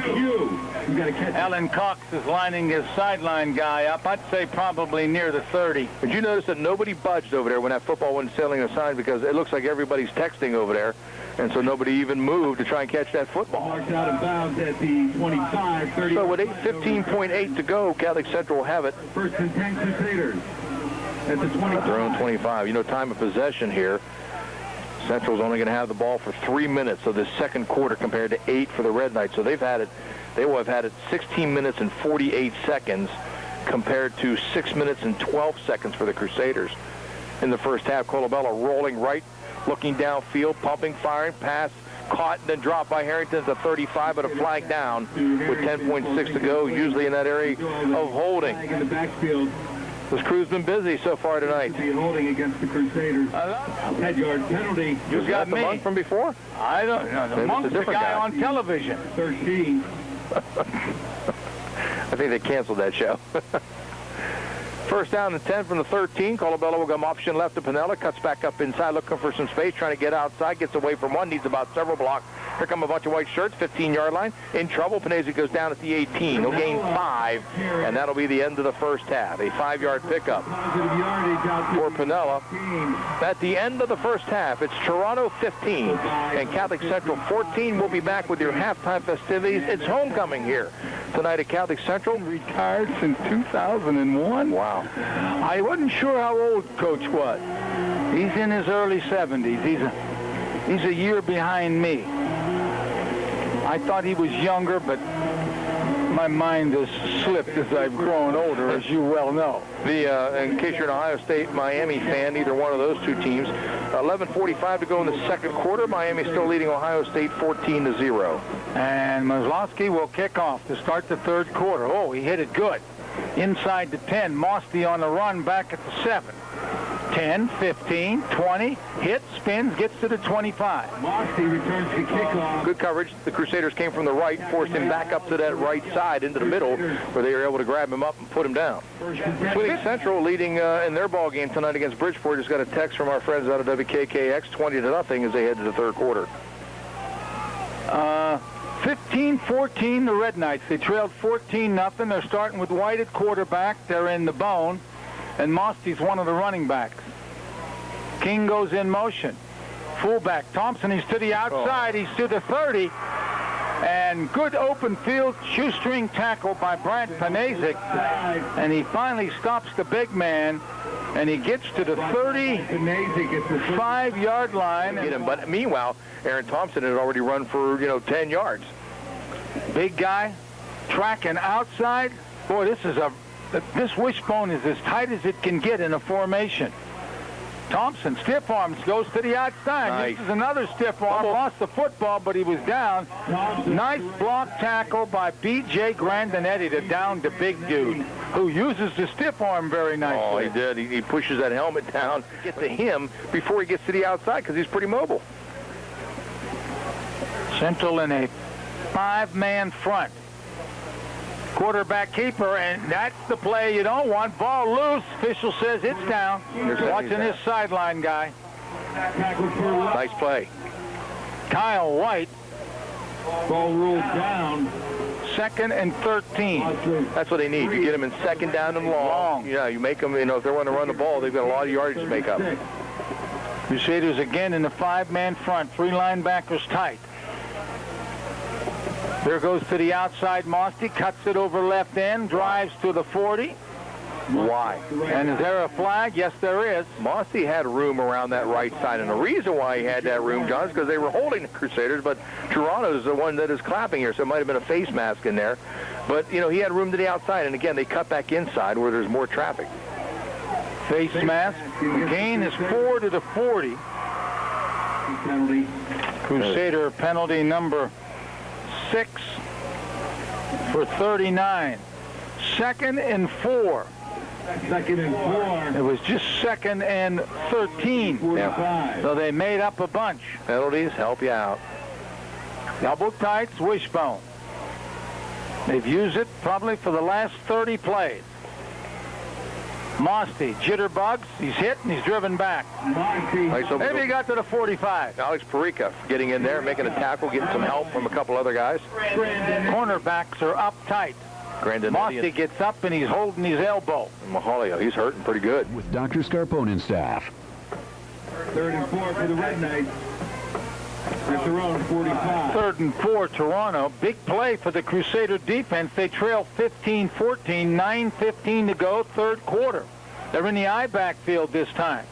Alan Cox is lining his sideline guy up. I'd say probably near the 30. Did you notice that nobody budged over there when that football went sailing aside, because it looks like everybody's texting over there, and so nobody even moved to try and catch that football. Marked out of bounds at the 25, 30. So with 15.8 to go, Catholic Central will have it. 1st and 10 Crusaders at the 25. At their own 25. You know, time of possession here. Central's only going to have the ball for 3 minutes of this second quarter compared to 8 for the Red Knights. So they've had it. They will have had it 16 minutes and 48 seconds compared to 6 minutes and 12 seconds for the Crusaders. In the first half, Colabella rolling right, looking downfield, pumping, firing, pass, caught, and then dropped by Harrington at the 35, but a flag down with 10.6 to go, usually in that area of holding. In the backfield. This crew's been busy so far tonight. Holding against the Crusaders. 10-yard penalty. You got the me. Monk from before? I don't know. The Monk's the guy on television. 13. I think they canceled that show. First down and 10 from the 13. Colabella will come option left to Pinella. Cuts back up inside, looking for some space, trying to get outside. Gets away from one, needs about several blocks. Here come a bunch of white shirts, 15-yard line. In trouble. Panese goes down at the 18. He'll gain 5, and that'll be the end of the first half. A 5-yard pickup for Pinella. At the end of the first half, it's Toronto 15 and Catholic Central 14. We'll be back with your halftime festivities. It's homecoming here tonight at Catholic Central. Retired since 2001. Wow. I wasn't sure how old Coach was. He's in his early 70s. He's a year behind me. I thought he was younger, but my mind has slipped as I've grown older, as you well know. In case you're an Ohio State-Miami fan, neither one of those two teams. 11:45 to go in the second quarter. Miami still leading Ohio State 14-0. And Maslowski will kick off to start the third quarter. Oh, he hit it good. Inside the 10, Mosty on the run back at the 7. 10, 15, 20, hit, spins, gets to the 25. Mosty returns the kickoff. Good coverage. The Crusaders came from the right, forced him back up to that right side into the middle, where they were able to grab him up and put him down. Twinning Central leading in their ball game tonight against Bridgeport. Just got a text from our friends out of WKKX, 20-0 as they head to the third quarter. 15-14, the Red Knights. They trailed 14-0. They're starting with White at quarterback. They're in the bone. And Mosty's one of the running backs. King goes in motion. Fullback Thompson, he's to the outside. He's to the 30. And good open field shoestring tackle by Brant Panasic. And he finally stops the big man. And he gets to the 35-yard line. Get him, but meanwhile, Aaron Thompson had already run for 10 yards. Big guy, tracking outside. Boy, this wishbone is as tight as it can get in a formation. Thompson, stiff arms, goes to the outside. Nice. This is another stiff arm. Lost the football, but he was down. Nice block tackle by B.J. Grandinetti to down the big dude, who uses the stiff arm very nicely. Oh, he did. He pushes that helmet down, get to him before he gets to the outside because he's pretty mobile. Central in a 5-man front. Quarterback keeper, and that's the play you don't want. Ball loose. Official says it's down. Watching this sideline guy. Nice play. Kyle White. Ball ruled down. 2nd and 13. That's what they need. You get them in 2nd down and long. Yeah, you make them, if they want to run the ball, they've got a lot of yardage to make up. Crusaders again in the 5-man front. 3 linebackers tight. There goes to the outside, Mosty, cuts it over left end, drives to the 40. Why? And is there a flag? Yes, there is. Mosty had room around that right side, and the reason why he had that room, John, is because they were holding the Crusaders, but Toronto's the one that is clapping here, so it might have been a face mask in there. But, he had room to the outside, and again, they cut back inside where there's more traffic. Face mask. Gain is 4 to the 40. Penalty. Crusader penalty number 6 for 39. 2nd and 4. 2nd and 4. It was just 2nd and 13. 45. So they made up a bunch. Penalties help you out. Double tights, wishbone. They've used it probably for the last 30 plays. Mosty, jitterbugs, he's hit and he's driven back. Maybe he got to the 45. Alex Perica getting in there, making a tackle, getting some help from a couple other guys. Cornerbacks are up tight. Mosty gets up and he's holding his elbow. Mahalia, he's hurting pretty good. With Dr. Scarpone and staff. 3rd and 4 for the Red Knights. At their own 45. 3rd and 4, Toronto. Big play for the Crusader defense. They trail 15-14, 9:15 to go, third quarter. They're in the I backfield this time.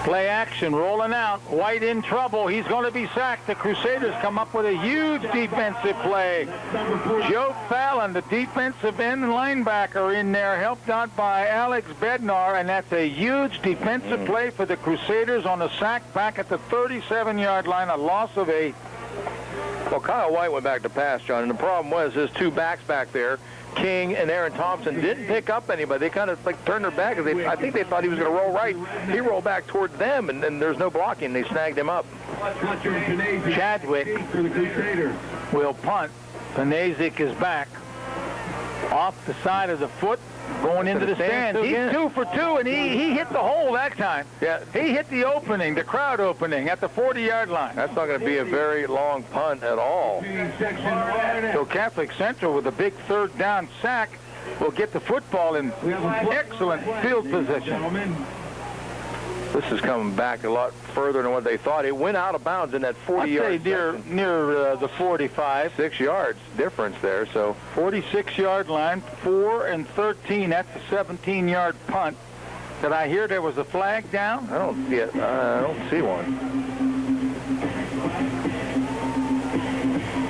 Play action, rolling out. White in trouble. He's going to be sacked. The Crusaders come up with a huge defensive play. Joe Fallon, the defensive end linebacker, in there, helped out by Alex Bednar, and that's a huge defensive play for the Crusaders on a sack back at the 37-yard line, a loss of 8. Well, Kyle White went back to pass, John, and the problem was his 2 backs back there, King and Aaron Thompson, didn't pick up anybody. They kind of turned their back. I think they thought he was going to roll right. He rolled back toward them, and there's no blocking. They snagged him up. Chadwick will punt. Panasic is back. off the side of the foot, going into the stands. He's 2 for 2, and he hit the hole that time. Yeah. He hit the opening, the crowd opening, at the 40-yard line. That's not going to be a very long punt at all. So Catholic Central, with a big third down sack, will get the football in excellent field position. This is coming back a lot further than what they thought. It went out of bounds in that 40-yard section. near the 45. 6 yards difference there, so 46-yard line, 4 and 13. That's a 17-yard punt. Did I hear there was a flag down? I don't see one.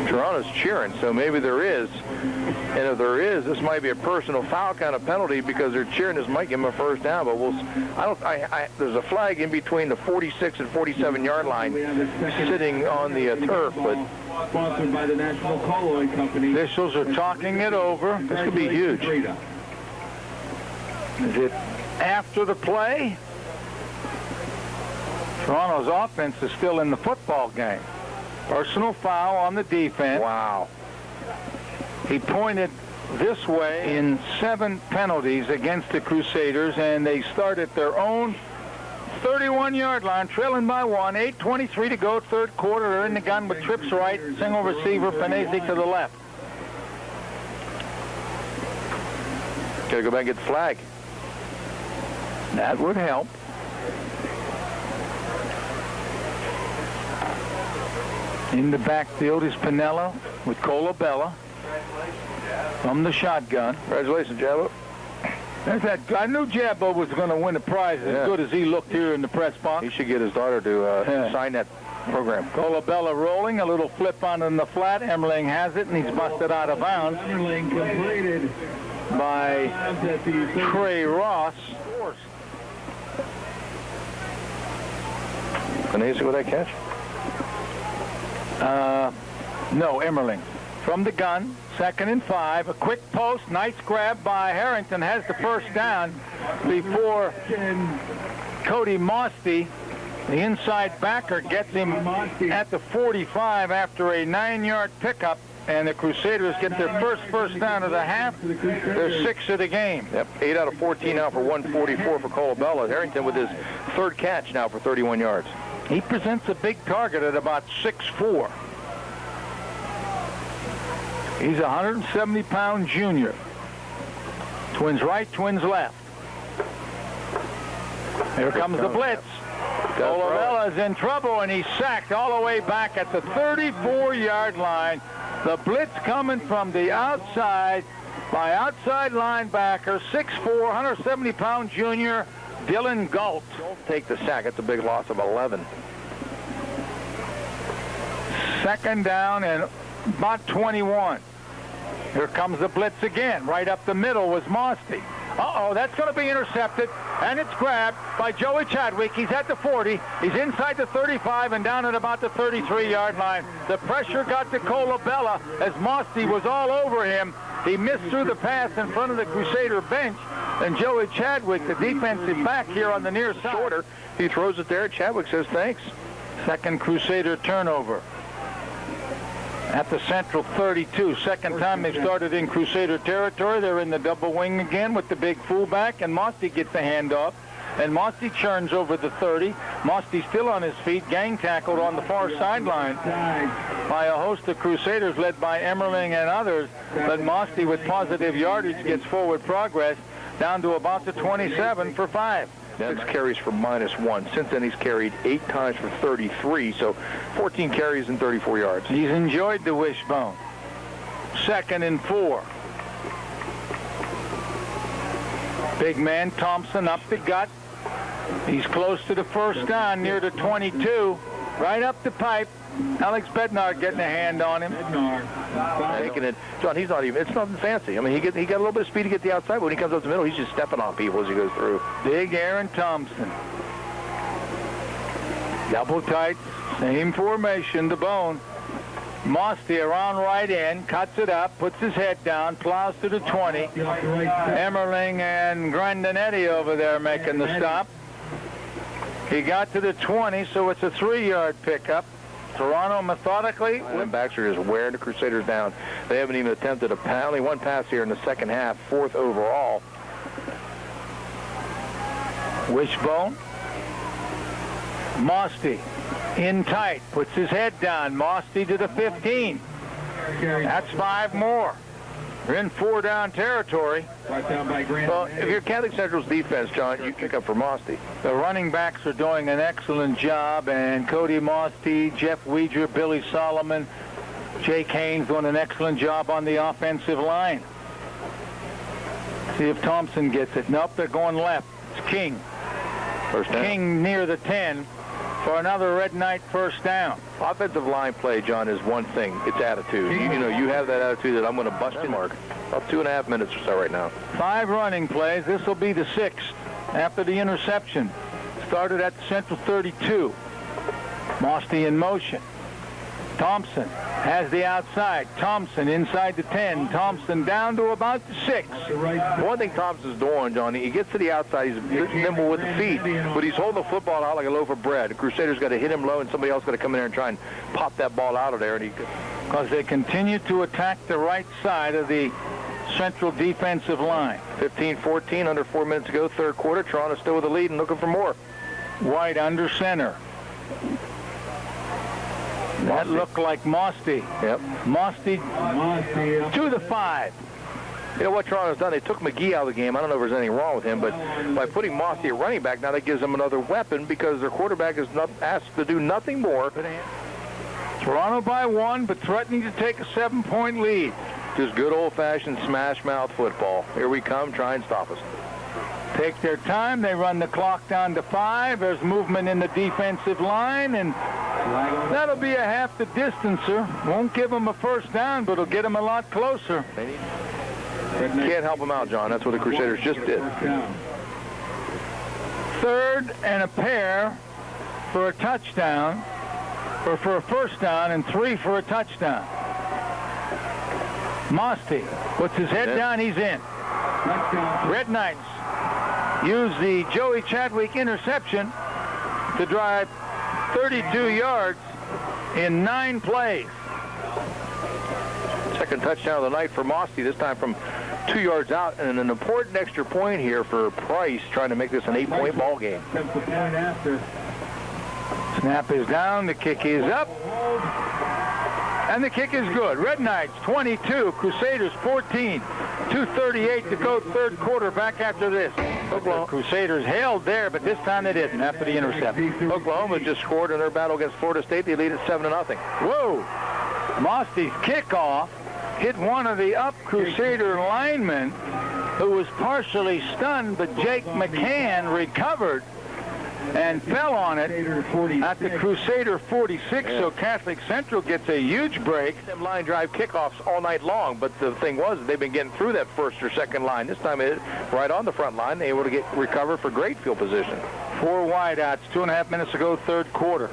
Toronto's cheering, so maybe there is. And if there is, this might be a personal foul kind of penalty because they're cheering. This might give them a first down, but there's a flag in between the 46 and 47-yard line sitting on the turf, but Sponsored by the National Colloid Company. Officials are talking it over. This could be huge. Is it after the play? Toronto's offense is still in the football game. Personal foul on the defense. wow. He pointed this way in 7 penalties against the Crusaders, and they start at their own 31-yard line, trailing by 1. 8:23 to go, third quarter. They're in the gun with trips right, single receiver, Nese to the left. Got to go back and get the flag. That would help. In the backfield is Pinello with Colabella from the shotgun. Congratulations, Jabbo. There's that. I knew Jabbo was going to win a prize as good as he looked here in the press box. He should get his daughter to sign that program. Colabella rolling, a little flip on in the flat. Emmerling has it, and he's busted out of bounds Emmerling completed by Trey Ross. Nese with that catch? No, Emmerling. From the gun, 2nd and 5. A quick post, nice grab by Harrington, has the first down before Cody Mosty, the inside backer, gets him at the 45 after a 9-yard pickup, and the Crusaders get their first down of the half. They're 6th of the game. Yep, 8 out of 14 now for 144 for Colabella. Harrington with his 3rd catch now for 31 yards. He presents a big target at about 6'4". He's a 170-pound junior. Twins right, twins left. Here comes the blitz. Colavella's in trouble, and he's sacked all the way back at the 34-yard line. The blitz coming from the outside by outside linebacker, 6'4", 170-pound junior, Dylan Galt. Don't take the sack. That's a big loss of 11. 2nd down and about 21. Here comes the blitz again. Right up the middle was Mosty. Uh-oh, that's going to be intercepted, and it's grabbed by Joey Chadwick. He's at the 40. He's inside the 35 and down at about the 33-yard line. The pressure got to Colabella as Mosty was all over him. He missed through the pass in front of the Crusader bench, and Joey Chadwick, the defensive back here on the near side. Shorter. He throws it there. Chadwick says thanks. 2nd Crusader turnover. At the Central 32. 2nd time they've started in Crusader territory. They're in the double wing again with the big fullback, and Mosty gets the handoff. And Mosty churns over the 30. Mosty still on his feet, gang tackled on the far sideline by a host of Crusaders led by Emmerling and others. But Mosty, with positive yardage, gets forward progress down to about the 27 for 5. 6 carries for -1. Since then, he's carried 8 times for 33, so 14 carries and 34 yards. He's enjoyed the wishbone. 2nd and 4. Big man Thompson up the gut. He's close to the first down, near the 22. Right up the pipe. Alex Bednar getting a hand on him. Taking it. John, he's not even, it's nothing fancy. I mean, he got a little bit of speed to get the outside, but when he comes up the middle, he's just stepping on people as he goes through. Big Aaron Thompson. Double tight, same formation, the bone. Mosty around right end, cuts it up, puts his head down, plows to the 20. Emmerling and Grandinetti over there making the stop. He got to the 20, so it's a 3-yard pickup. Toronto methodically. And backs are just wearing the Crusaders down. They haven't even attempted only one pass here in the second half, 4th overall. Wishbone. Mosty in tight, puts his head down. Mosty to the 15. That's 5 more. We're in 4-down territory. Well, if you're Catholic Central's defense, John, you kick up for Mosty. The running backs are doing an excellent job, and Cody Mosty, Jeff Weidger, Billy Solomon, Jake Haynes doing an excellent job on the offensive line. See if Thompson gets it. Nope, they're going left. It's King. First down. King near the 10 for another Red Knight first down. Offensive line play, John, is one thing. It's attitude. You know, you have that attitude that I'm going to bust in, Mark. About 2.5 minutes or so right now. 5 running plays. This will be the 6th after the interception. Started at the Central 32. Mosty in motion. Thompson has the outside. Thompson inside the 10. Thompson down to about the 6. One thing Thompson's doing, John, he gets to the outside. He's nimble with the feet, but he's holding the football out like a loaf of bread. The Crusaders got to hit him low, and somebody else got to come in there and try and pop that ball out of there. Because they continue to attack the right side of the Central defensive line. 15-14, under 4 minutes to go, 3rd quarter. Toronto still with the lead and looking for more. White under center. That looked like Mosty. Yep. Mosty to the 5. You know what Toronto's done? They took McGee out of the game. I don't know if there's anything wrong with him, but by putting Mosty at running back, now that gives them another weapon because their quarterback is not asked to do nothing more. Toronto by 1, but threatening to take a 7-point lead. Just good old-fashioned smash-mouth football. Here we come. Try and stop us. Take their time. They run the clock down to 5. There's movement in the defensive line, and that'll be a half the distancer. Won't give them a first down, but it'll get them a lot closer. Can't help them out, John. That's what the Crusaders just did. 3rd and a pair for a touchdown, or for a first down, and 3 for a touchdown. Mosty puts his head down. He's in. Red Knights use the Joey Chadwick interception to drive 32 yards in 9 plays. Second touchdown of the night for Mosty, this time from 2 yards out, and an important extra point here for Price, trying to make this an 8-point ball game. Snap is down, the kick is up, and the kick is good. Red Knights 22, Crusaders 14. 2:38 to go, 3rd quarter. Back after this. Oklahoma. Crusaders held there, but this time they didn't after the interception. Oklahoma just scored in their battle against Florida State. They lead at 7-0. Whoa! Mosty's kickoff hit one of the up Crusader linemen, who was partially stunned, but Jake McCann recovered and fell on it at the Crusader 46, so Catholic Central gets a huge break. Them line drive kickoffs all night long, but the thing was they've been getting through that first or second line. This time it right on the front line, they able to recover for great field position. 4 wideouts, 2.5 minutes to go, 3rd quarter.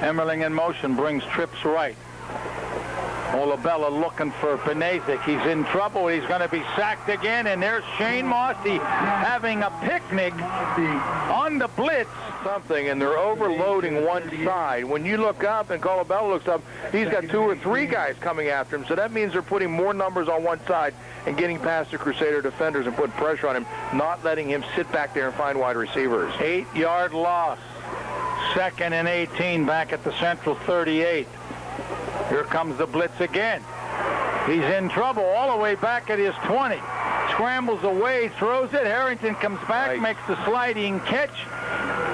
Emmerling in motion, brings trips right. Olabella looking for Benezek. He's in trouble. He's going to be sacked again, and there's Shane Mosty having a picnic on the blitz. Something, and they're overloading one side. When you look up and Colabella looks up, he's got 2 or 3 guys coming after him, so that means they're putting more numbers on one side and getting past the Crusader defenders and putting pressure on him, not letting him sit back there and find wide receivers. 8-yard loss. 2nd and 18 back at the Central 38. Here comes the blitz again. He's in trouble all the way back at his 20. Scrambles away, throws it. Harrington comes back, makes the sliding catch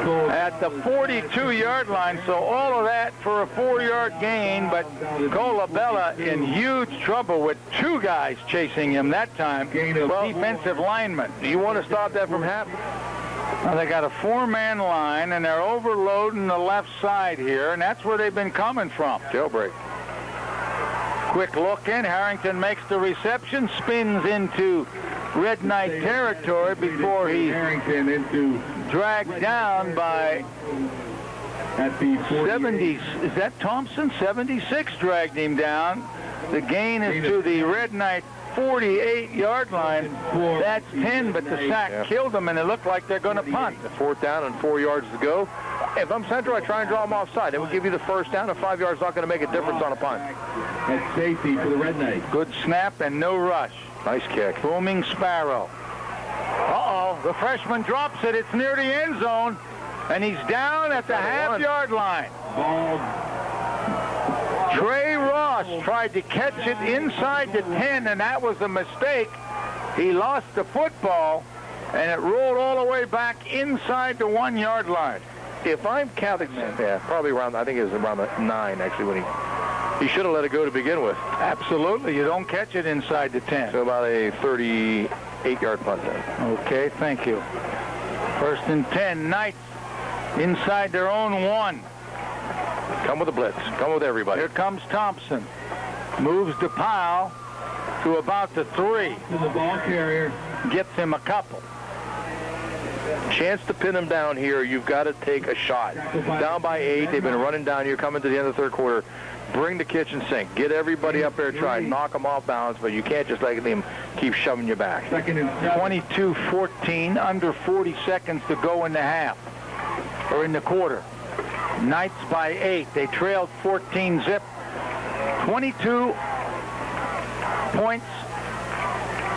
at the 42-yard line. So all of that for a 4-yard gain, but Colabella in huge trouble with 2 guys chasing him that time. Defensive linemen. Do you want to stop that from happening? Well, they got a 4-man line, and they're overloading the left side here, and that's where they've been coming from. Jailbreak. Quick look in. Harrington makes the reception, spins into Red Knight territory before he's dragged down by 70. Is that Thompson? 76 dragged him down. The gain is to the Red Knight 48-yard line. That's 10, but the sack killed them, and it looked like they're going to punt. 4th down and 4 yards to go. If I'm Central, I try and draw them offside. It will give you the 1st down, and 5 yards not going to make a difference on a punt. At safety for the Red Knights. Good snap and no rush. Nice kick. Booming Sparrow. Uh-oh, the freshman drops it. It's near the end zone, and he's down at the half-yard line. Trey Ross tried to catch it inside the 10, and that was a mistake. He lost the football, and it rolled all the way back inside the 1-yard line. If I'm Catholic, probably around, I think it was around the 9, actually, when he should have let it go to begin with. Absolutely. You don't catch it inside the 10. So about a 38-yard punt then. Okay, thank you. 1st and 10, Knights inside their own 1. Come with the blitz. Come with everybody. Here comes Thompson. Moves the pile to about the 3. To the ball carrier. Gets him a couple. Chance to pin them down here. You've got to take a shot. Down by 8. They've been running down. You're coming to the end of the 3rd quarter. Bring the kitchen sink. Get everybody up there. Try and knock them off balance, but you can't just let them keep shoving you back. 22-14, under 40 seconds to go in the half, or in the quarter. Knights by 8. They trailed 14-zip. 22 points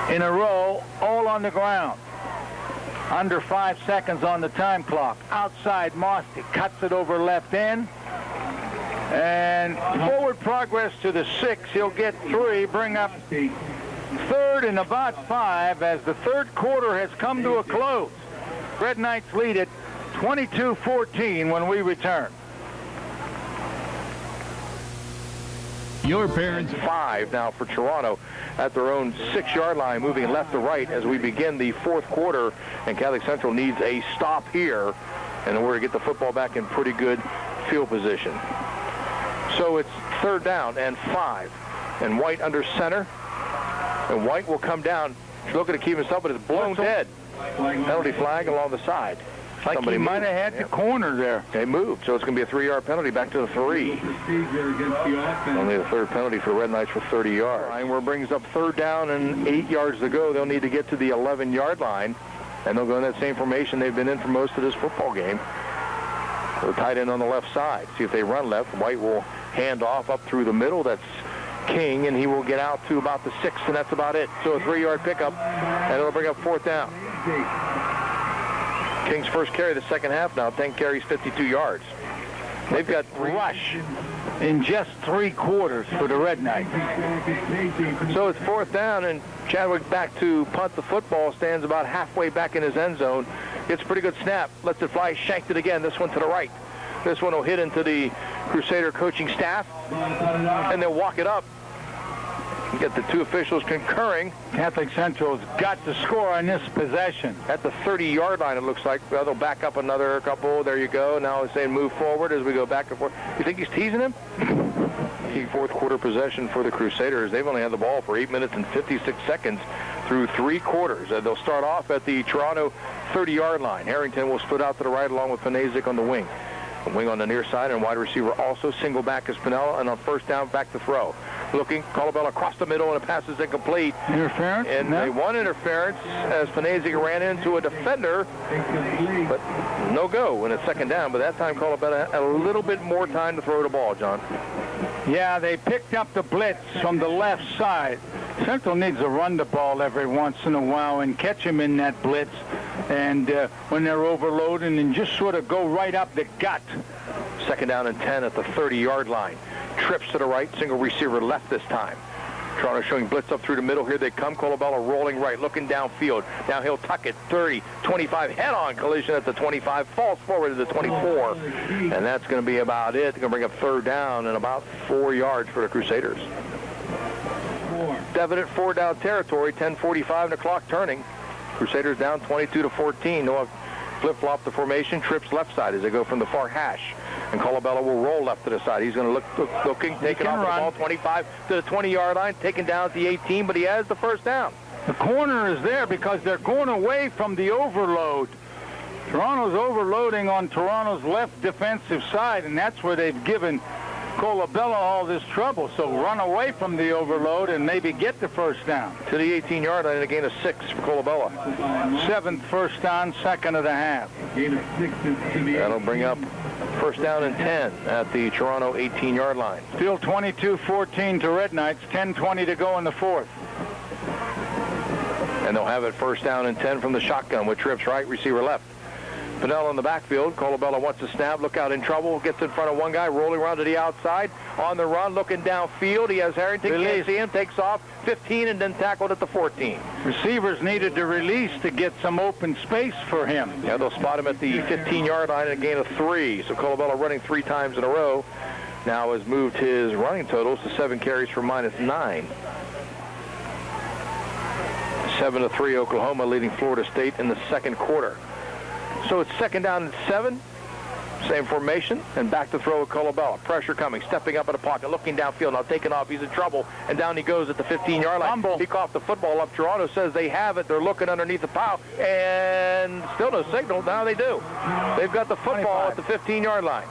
in a row, all on the ground. Under 5 seconds on the time clock. Outside, Mosty cuts it over left end. And forward progress to the 6. He'll get 3, bring up 3rd and about 5 as the 3rd quarter has come to a close. Red Knights lead it 22-14 when we return. Your parents. 5 now for Toronto at their own 6-yard line, moving left to right as we begin the 4th quarter. And Catholic Central needs a stop here in order to get the football back in pretty good field position. So it's 3rd down and 5. And White under center. And White will come down. He's looking to keep himself, but it's blown dead. Penalty flag along the side. Like he might have had the corner there. They moved, so it's going to be a 3-yard penalty back to the 3. Only the 3rd penalty for Red Knights for 30 yards. Where brings up 3rd down and 8 yards to go. They'll need to get to the 11-yard line, and they'll go in that same formation they've been in for most of this football game. The tight end on the left side. See if they run left. White will hand off up through the middle. That's King, and he will get out to about the 6, and that's about it. So a 3-yard pickup, and it'll bring up 4th down. King's first carry of the second half now, 10 carries, 52 yards. They've got rush in just 3 quarters for the Red Knights. So it's 4th down, and Chadwick back to punt the football, stands about halfway back in his end zone. Gets a pretty good snap, lets it fly, shanked it again, this one to the right. This one will hit into the Crusader coaching staff, and they'll walk it up. You get the 2 officials concurring. Catholic Central's got to score on this possession. At the 30-yard line, it looks like. Well, they'll back up another couple. There you go. Now it's saying move forward as we go back and forth. You think he's teasing him? Key 4th quarter possession for the Crusaders. They've only had the ball for 8 minutes and 56 seconds through 3 quarters. They'll start off at the Toronto 30-yard line. Harrington will split out to the right along with Panasic on the wing. A wing on the near side, and wide receiver also single back is Pinella, and on 1st down, back to throw. Looking, Colabella across the middle, and a pass is incomplete. Interference? And they won interference as Panasic ran into a defender, but no go in a 2nd down. But that time, Colabella had a little bit more time to throw the ball, John. Yeah, they picked up the blitz from the left side. Central needs to run the ball every once in a while and catch him in that blitz. And when they're overloading, and just sort of go right up the gut. 2nd down and 10 at the 30-yard line. Trips to the right, single receiver left this time. Toronto showing blitz up through the middle. Here they come. Colabella rolling right, looking downfield. Now he'll tuck it. 30, 25, head-on collision at the 25. Falls forward to the 24. And that's going to be about it. They're going to bring up 3rd down and about 4 yards for the Crusaders. Definite 4-down territory. 10:45 and the clock turning. Crusaders down 22-14. Noah flip-flop the formation. Trips left side as they go from the far hash. And Colabella will roll left to the side. He's going to looking, taking off the ball, 25 to the 20-yard line, taken down at the 18, but he has the 1st down. The corner is there because they're going away from the overload. Toronto's overloading on Toronto's left defensive side, and that's where they've given Colabella all this trouble, so run away from the overload and maybe get the first down. To the 18-yard line and a gain of 6 for Colabella. 7th first down, second of the half. That'll bring up first down and 10 at the Toronto 18-yard line. Still 22-14 to Red Knights, 10:20 to go in the fourth. And they'll have it first down and 10 from the shotgun with trips right, receiver left. Pinnell in the backfield. Colabella wants to snap. Look out in trouble. Gets in front of one guy. Rolling around to the outside. On the run. Looking downfield. He has Harrington. Can't see him. Takes off. 15 and then tackled at the 14. Receivers needed to release to get some open space for him. Yeah, they'll spot him at the 15-yard line and a gain of 3. So Colabella running 3 times in a row. Now has moved his running totals to 7 carries for -9. 7-3 Oklahoma leading Florida State in the second quarter. So it's second down and 7. Same formation, and back to throw with Colabella. Pressure coming, stepping up in the pocket, looking downfield, now taking off. He's in trouble, and down he goes at the 15-yard line. Fumble. He coughed the football up. Toronto says they have it. They're looking underneath the pile, and still no signal. Now they do. They've got the football 25. At the 15-yard line.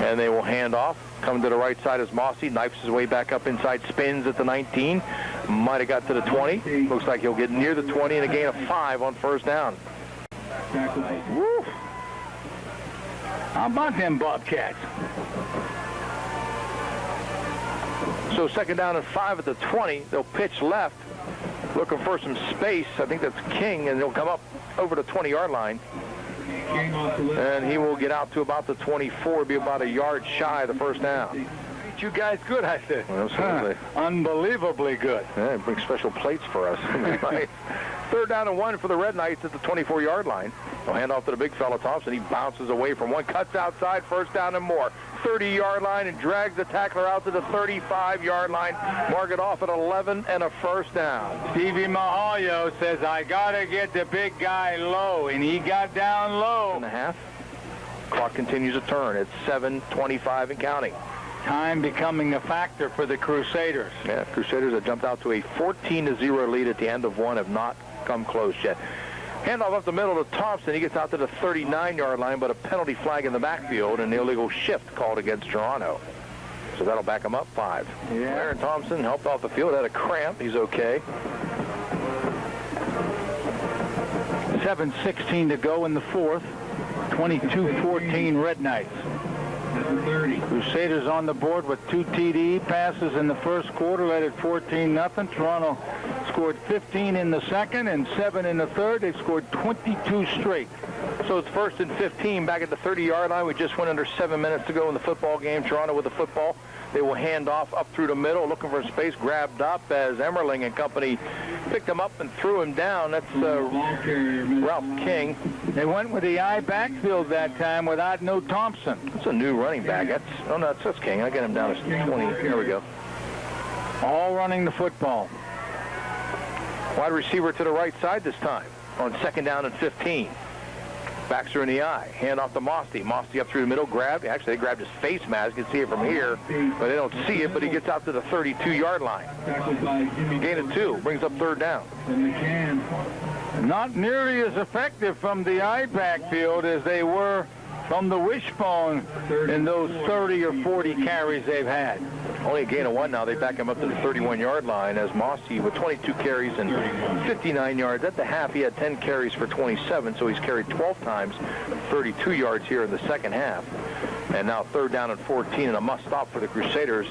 And they will hand off. Coming to the right side is Mossy. Knifes his way back up inside. Spins at the 19. Might have got to the 20. Looks like he'll get near the 20 and a gain of 5 on first down. Woo. How about them Bobcats? So second down and 5 at the 20. They'll pitch left. Looking for some space. I think that's King, and he'll come up over the 20-yard line. And he will get out to about the 24, be about a yard shy of the first down. You guys good, I said. Absolutely. Unbelievably good. Yeah, bring special plates for us. Right. Third down and 1 for the Red Knights at the 24-yard line. They'll hand off to the big fella Thompson. He bounces away from one, cuts outside, first down and more. 30-yard line and drags the tackler out to the 35-yard line. Mark it off at 11 and a first down. Stevie Mahalio says, I got to get the big guy low, and he got down low. And a half. Clock continues to turn. It's 7:25 and counting. Time becoming a factor for the Crusaders. Yeah, Crusaders have jumped out to a 14-0 lead at the end of one, have not come close yet. Handoff up the middle to Thompson. He gets out to the 39-yard line, but a penalty flag in the backfield and an illegal shift called against Toronto. So that'll back him up 5. Yeah. Aaron Thompson helped off the field, had a cramp. He's okay. 7:16 to go in the fourth. 22-14 Red Knights. Crusaders on the board with 2 TD passes in the first quarter, led at 14-0. Toronto scored 15 in the second and 7 in the third. They've scored 22 straight. So it's first and 15 back at the 30-yard line. We just went under 7 minutes to go in the football game. Toronto with the football. They will hand off up through the middle, looking for space, grabbed up as Emmerling and company picked him up and threw him down. That's Ralph King. They went with the I backfield that time without no Thompson. That's a new running back. That's King. I get him down to 20. Here we go. All running the football. Wide receiver to the right side this time on second down and 15. Backs are in the eye. Hand off to Mossy. Mossy up through the middle. Actually, they grabbed his face mask. You can see it from here, but they don't see it, but he gets out to the 32-yard line. Gain of 2. Brings up third down. Not nearly as effective from the I backfield as they were from the wishbone in those 30 or 40 carries they've had. Only a gain of 1 now. They back him up to the 31-yard line as Mossy with 22 carries and 59 yards. At the half, he had 10 carries for 27, so he's carried 12 times, 32 yards here in the second half. And now third down and 14 and a must-stop for the Crusaders.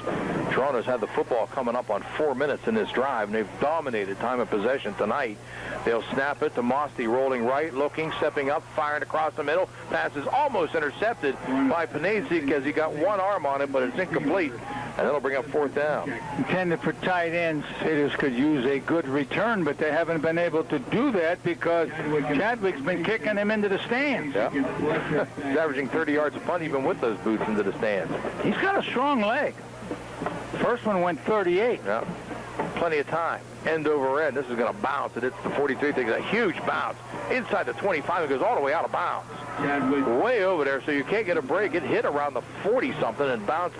Toronto's had the football coming up on 4 minutes in this drive, and they've dominated time of possession tonight. They'll snap it to Mossy, rolling right, looking, stepping up, firing across the middle. Pass is almost intercepted by Panasic as he got one arm on it, but it's incomplete. And that'll bring up fourth down. Intended for tight ends. Crusaders could use a good return, but they haven't been able to do that because Chadwick's been kicking him into the stands. Yeah. He's averaging 30 yards a punt even with those boots into the stands. He's got a strong leg. First one went 38. Yeah. Plenty of time. End over end. This is going to bounce. It hits the 43. Takes a huge bounce. Inside the 25. It goes all the way out of bounds. Way over there, so you can't get a break. It hit around the 40-something and bounced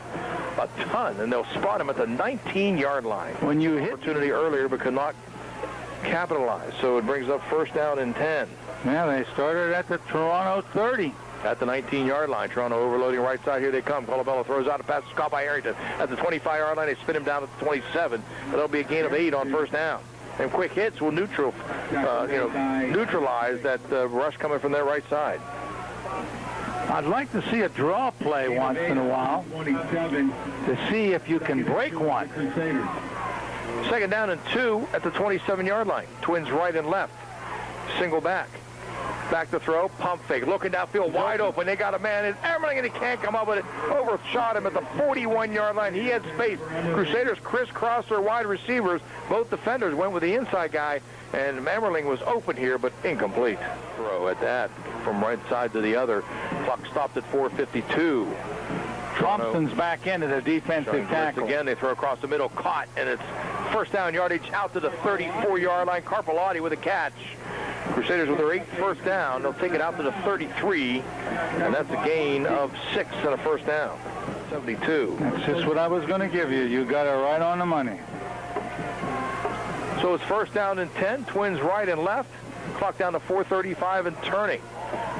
a ton, and they'll spot him at the 19-yard line. When you hit opportunity earlier, but could not capitalize. So it brings up first down and 10. Yeah, they started at the Toronto 30. at the 19-yard line. Toronto overloading right side. Here they come. Colabella throws out a pass caught by Harrington at the 25-yard line. They spin him down at the 27. But that'll be a gain of 8 on first down. And quick hits will neutralize that rush coming from their right side. I'd like to see a draw play once in a while to see if you can break one. Second down and 2 at the 27-yard line. Twins right and left. Single back. Back to throw, pump fake, looking downfield, wide open. They got a man in Emmerling, and he can't come up with it. Overshot him at the 41-yard line. He had space. Crusaders crisscrossed their wide receivers. Both defenders went with the inside guy, and Emmerling was open here, but incomplete. Throw at that from right side to the other. Clock stopped at 4:52. Thompson's back into the defensive tackle. Again, they throw across the middle, caught, and it's first down yardage out to the 34-yard line. Carpellotti with a catch. Crusaders with their 8th first down. They'll take it out to the 33, and that's a gain of 6 and a first down. 72. That's just what I was going to give you. You got it right on the money. So it's first down and 10. Twins right and left. Clock down to 4:35 and turning.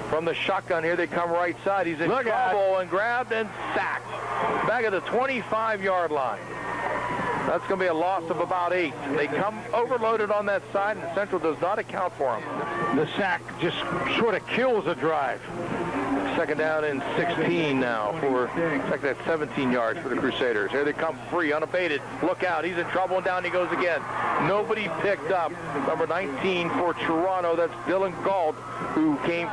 From the shotgun here, they come right side. He's in trouble and grabbed and sacked. Back at the 25-yard line. That's going to be a loss of about 8. They come overloaded on that side, and Central does not account for them. The sack just sort of kills a drive. Second down and 16 now for second at 17 yards for the Crusaders. Here they come free, unabated. Look out, he's in trouble, and down he goes again. Nobody picked up number 19 for Toronto. That's Dylan Galt, who came.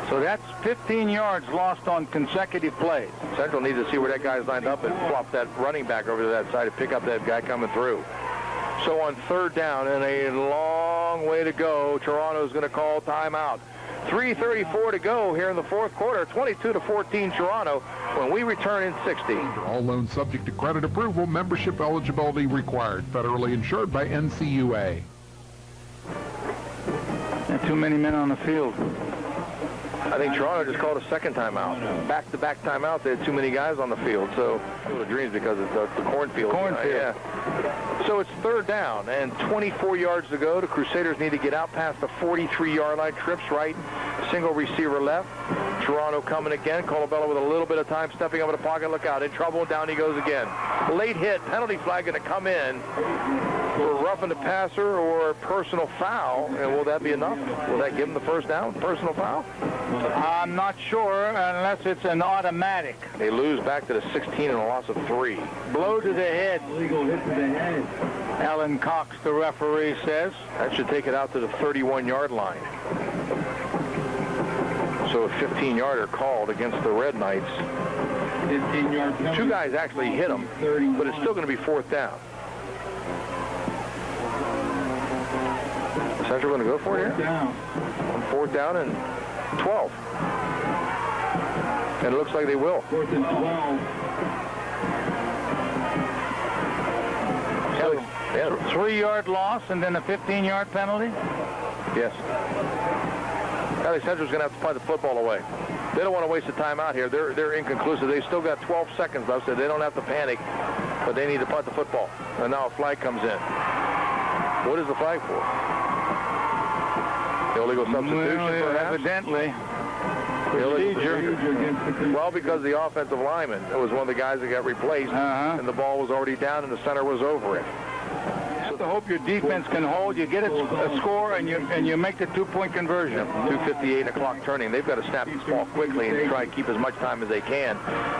So that's 15 yards lost on consecutive plays. Central needs to see where that guy's lined up and flop that running back over to that side to pick up that guy coming through. So on third down and a long way to go, Toronto's going to call timeout. 3:34 to go here in the fourth quarter. 22-14 Toronto when we return in 60. All loans subject to credit approval. Membership eligibility required. Federally insured by NCUA. There are too many men on the field. I think Toronto just called a second timeout. Back-to-back timeout. They had too many guys on the field. So Field of Dreams because it's the cornfield. Yeah. So it's third down and 24 yards to go. The Crusaders need to get out past the 43-yard line. Trips right, single receiver left. Toronto coming again. Colabella with a little bit of time stepping up in the pocket. Look out, in trouble. Down he goes again. Late hit. Penalty flag going to come in for roughing the passer or personal foul. And will that be enough? Will that give him the first down? Personal foul? I'm not sure unless it's an automatic. They lose back to the 16 and a loss of 3. Blow to the head. Legal hit to the head. Alan Cox, the referee, says. That should take it out to the 31-yard line. So a 15-yarder called against the Red Knights. 15-yard. 2 guys actually hit him, but it's still going to be fourth down. Central going to go for it here? On fourth down and 12. And it looks like they will. 4th and 12. So, 3-yard loss and then a 15-yard penalty? Yes. Valley Central's going to have to punt the football away. They don't want to waste the time out here. They're inconclusive. They still got 12 seconds left, so they don't have to panic, but they need to punt the football. And now a flag comes in. What is the flag for? Illegal substitution, perhaps? Evidently. Procedure. Well, because the offensive lineman, it was one of the guys that got replaced, and the ball was already down, and the center was over it. You have to hope your defense can hold. You get a score, and you make the 2-point conversion. 2:58 o'clock turning. They've got to snap this ball quickly and try and keep as much time as they can.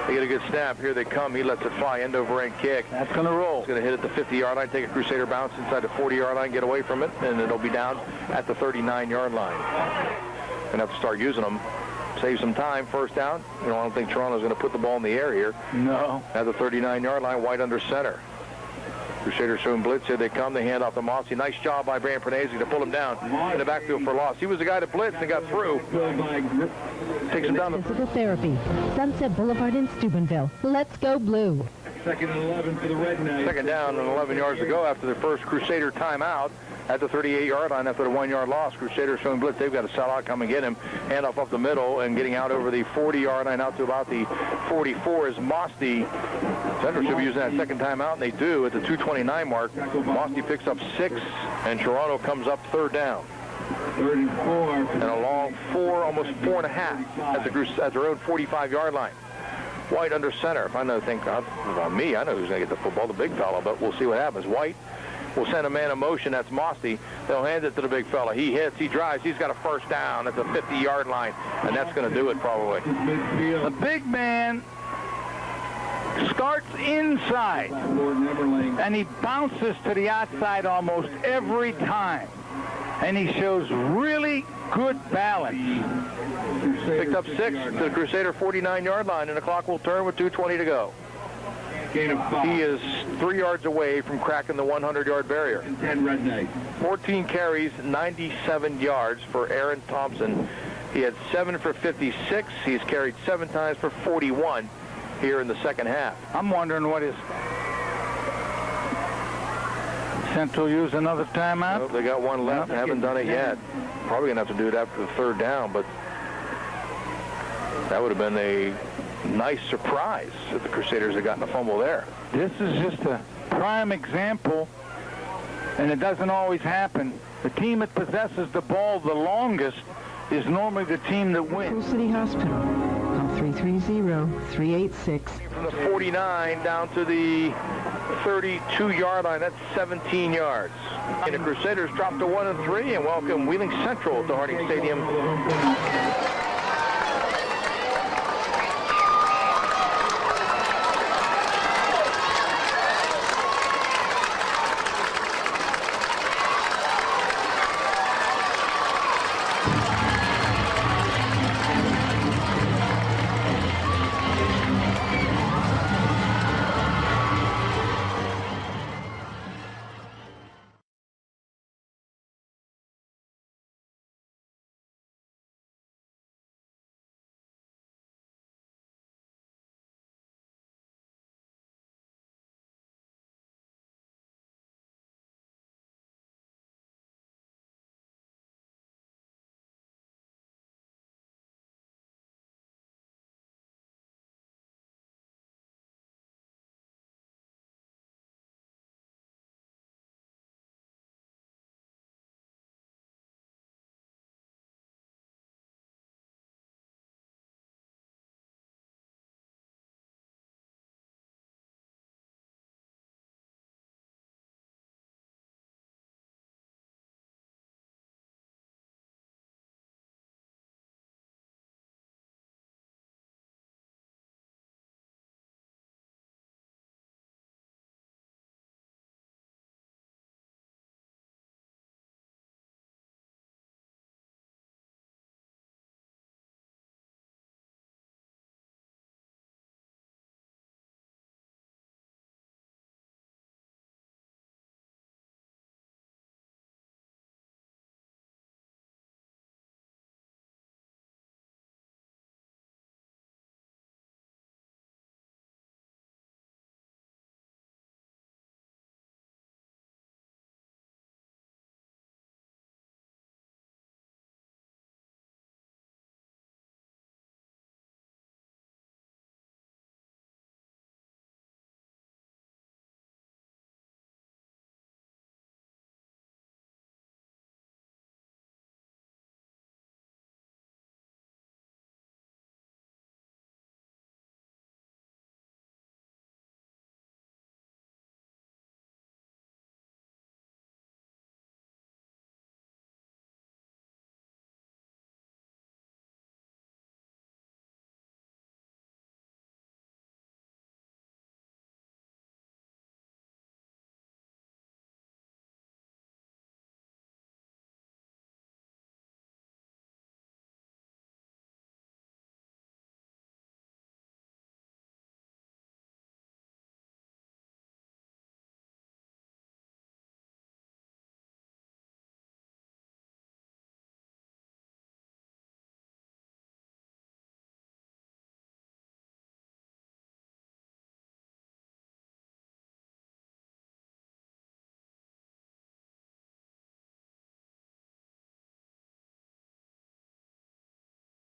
They get a good snap. Here they come. He lets it fly, end over end kick. That's going to roll. It's going to hit at the 50-yard line, take a Crusader bounce inside the 40-yard line, get away from it, and it'll be down at the 39-yard line. Going to have to start using them. Save some time, first down. I don't think Toronto's going to put the ball in the air here. No. At the 39-yard line, wide under center. Crusaders showing blitz. Here they come. They hand off to Mossy. Nice job by Brian Pernese to pull him down in the backfield for loss. He was the guy that blitzed and got through. Takes him down the Physical therapy. Sunset Boulevard in Steubenville. Let's go blue. Second and 11 for the Red Knights. Second down and 11 yards to go after the first Crusader timeout. At the 38-yard line after the 1-yard loss. Crusaders showing blitz. They've got to sell out, come and get him. Handoff up the middle and getting out over the 40-yard line out to about the 44 is Mosty. Central should be using that second timeout, and they do at the 2:29 mark. Mosty picks up 6, and Toronto comes up third down. 3rd and 4. And a long 4, almost 4.5 at their own 45-yard line. White under center. If I know, about me, I know who's going to get the football, the big fella, but we'll see what happens. White will send a man in motion. That's Mosty. They'll hand it to the big fella. He hits, he drives, he's got a first down at the 50-yard line, and that's going to do it probably. The big man starts inside, and he bounces to the outside almost every time, and he shows really good balance. Picked up 6 to the Crusader 49-yard line, and the clock will turn with 2:20 to go. He is 3 yards away from cracking the 100-yard barrier. 14 carries, 97 yards for Aaron Thompson. He had 7 for 56. He's carried 7 times for 41 here in the second half. I'm wondering what is Central use another timeout? Nope, they got one left. Haven't done it yet. Probably going to have to do it after the 3rd down, but that would have been a nice surprise if the Crusaders had gotten a fumble there. This is just a prime example, and it doesn't always happen. The team that possesses the ball the longest is normally the team that wins. City Hospital. Call 330-386. From the 49 down to the 32-yard line, that's 17 yards. And the Crusaders drop to 1-3 and welcome Wheeling Central to Harding Stadium.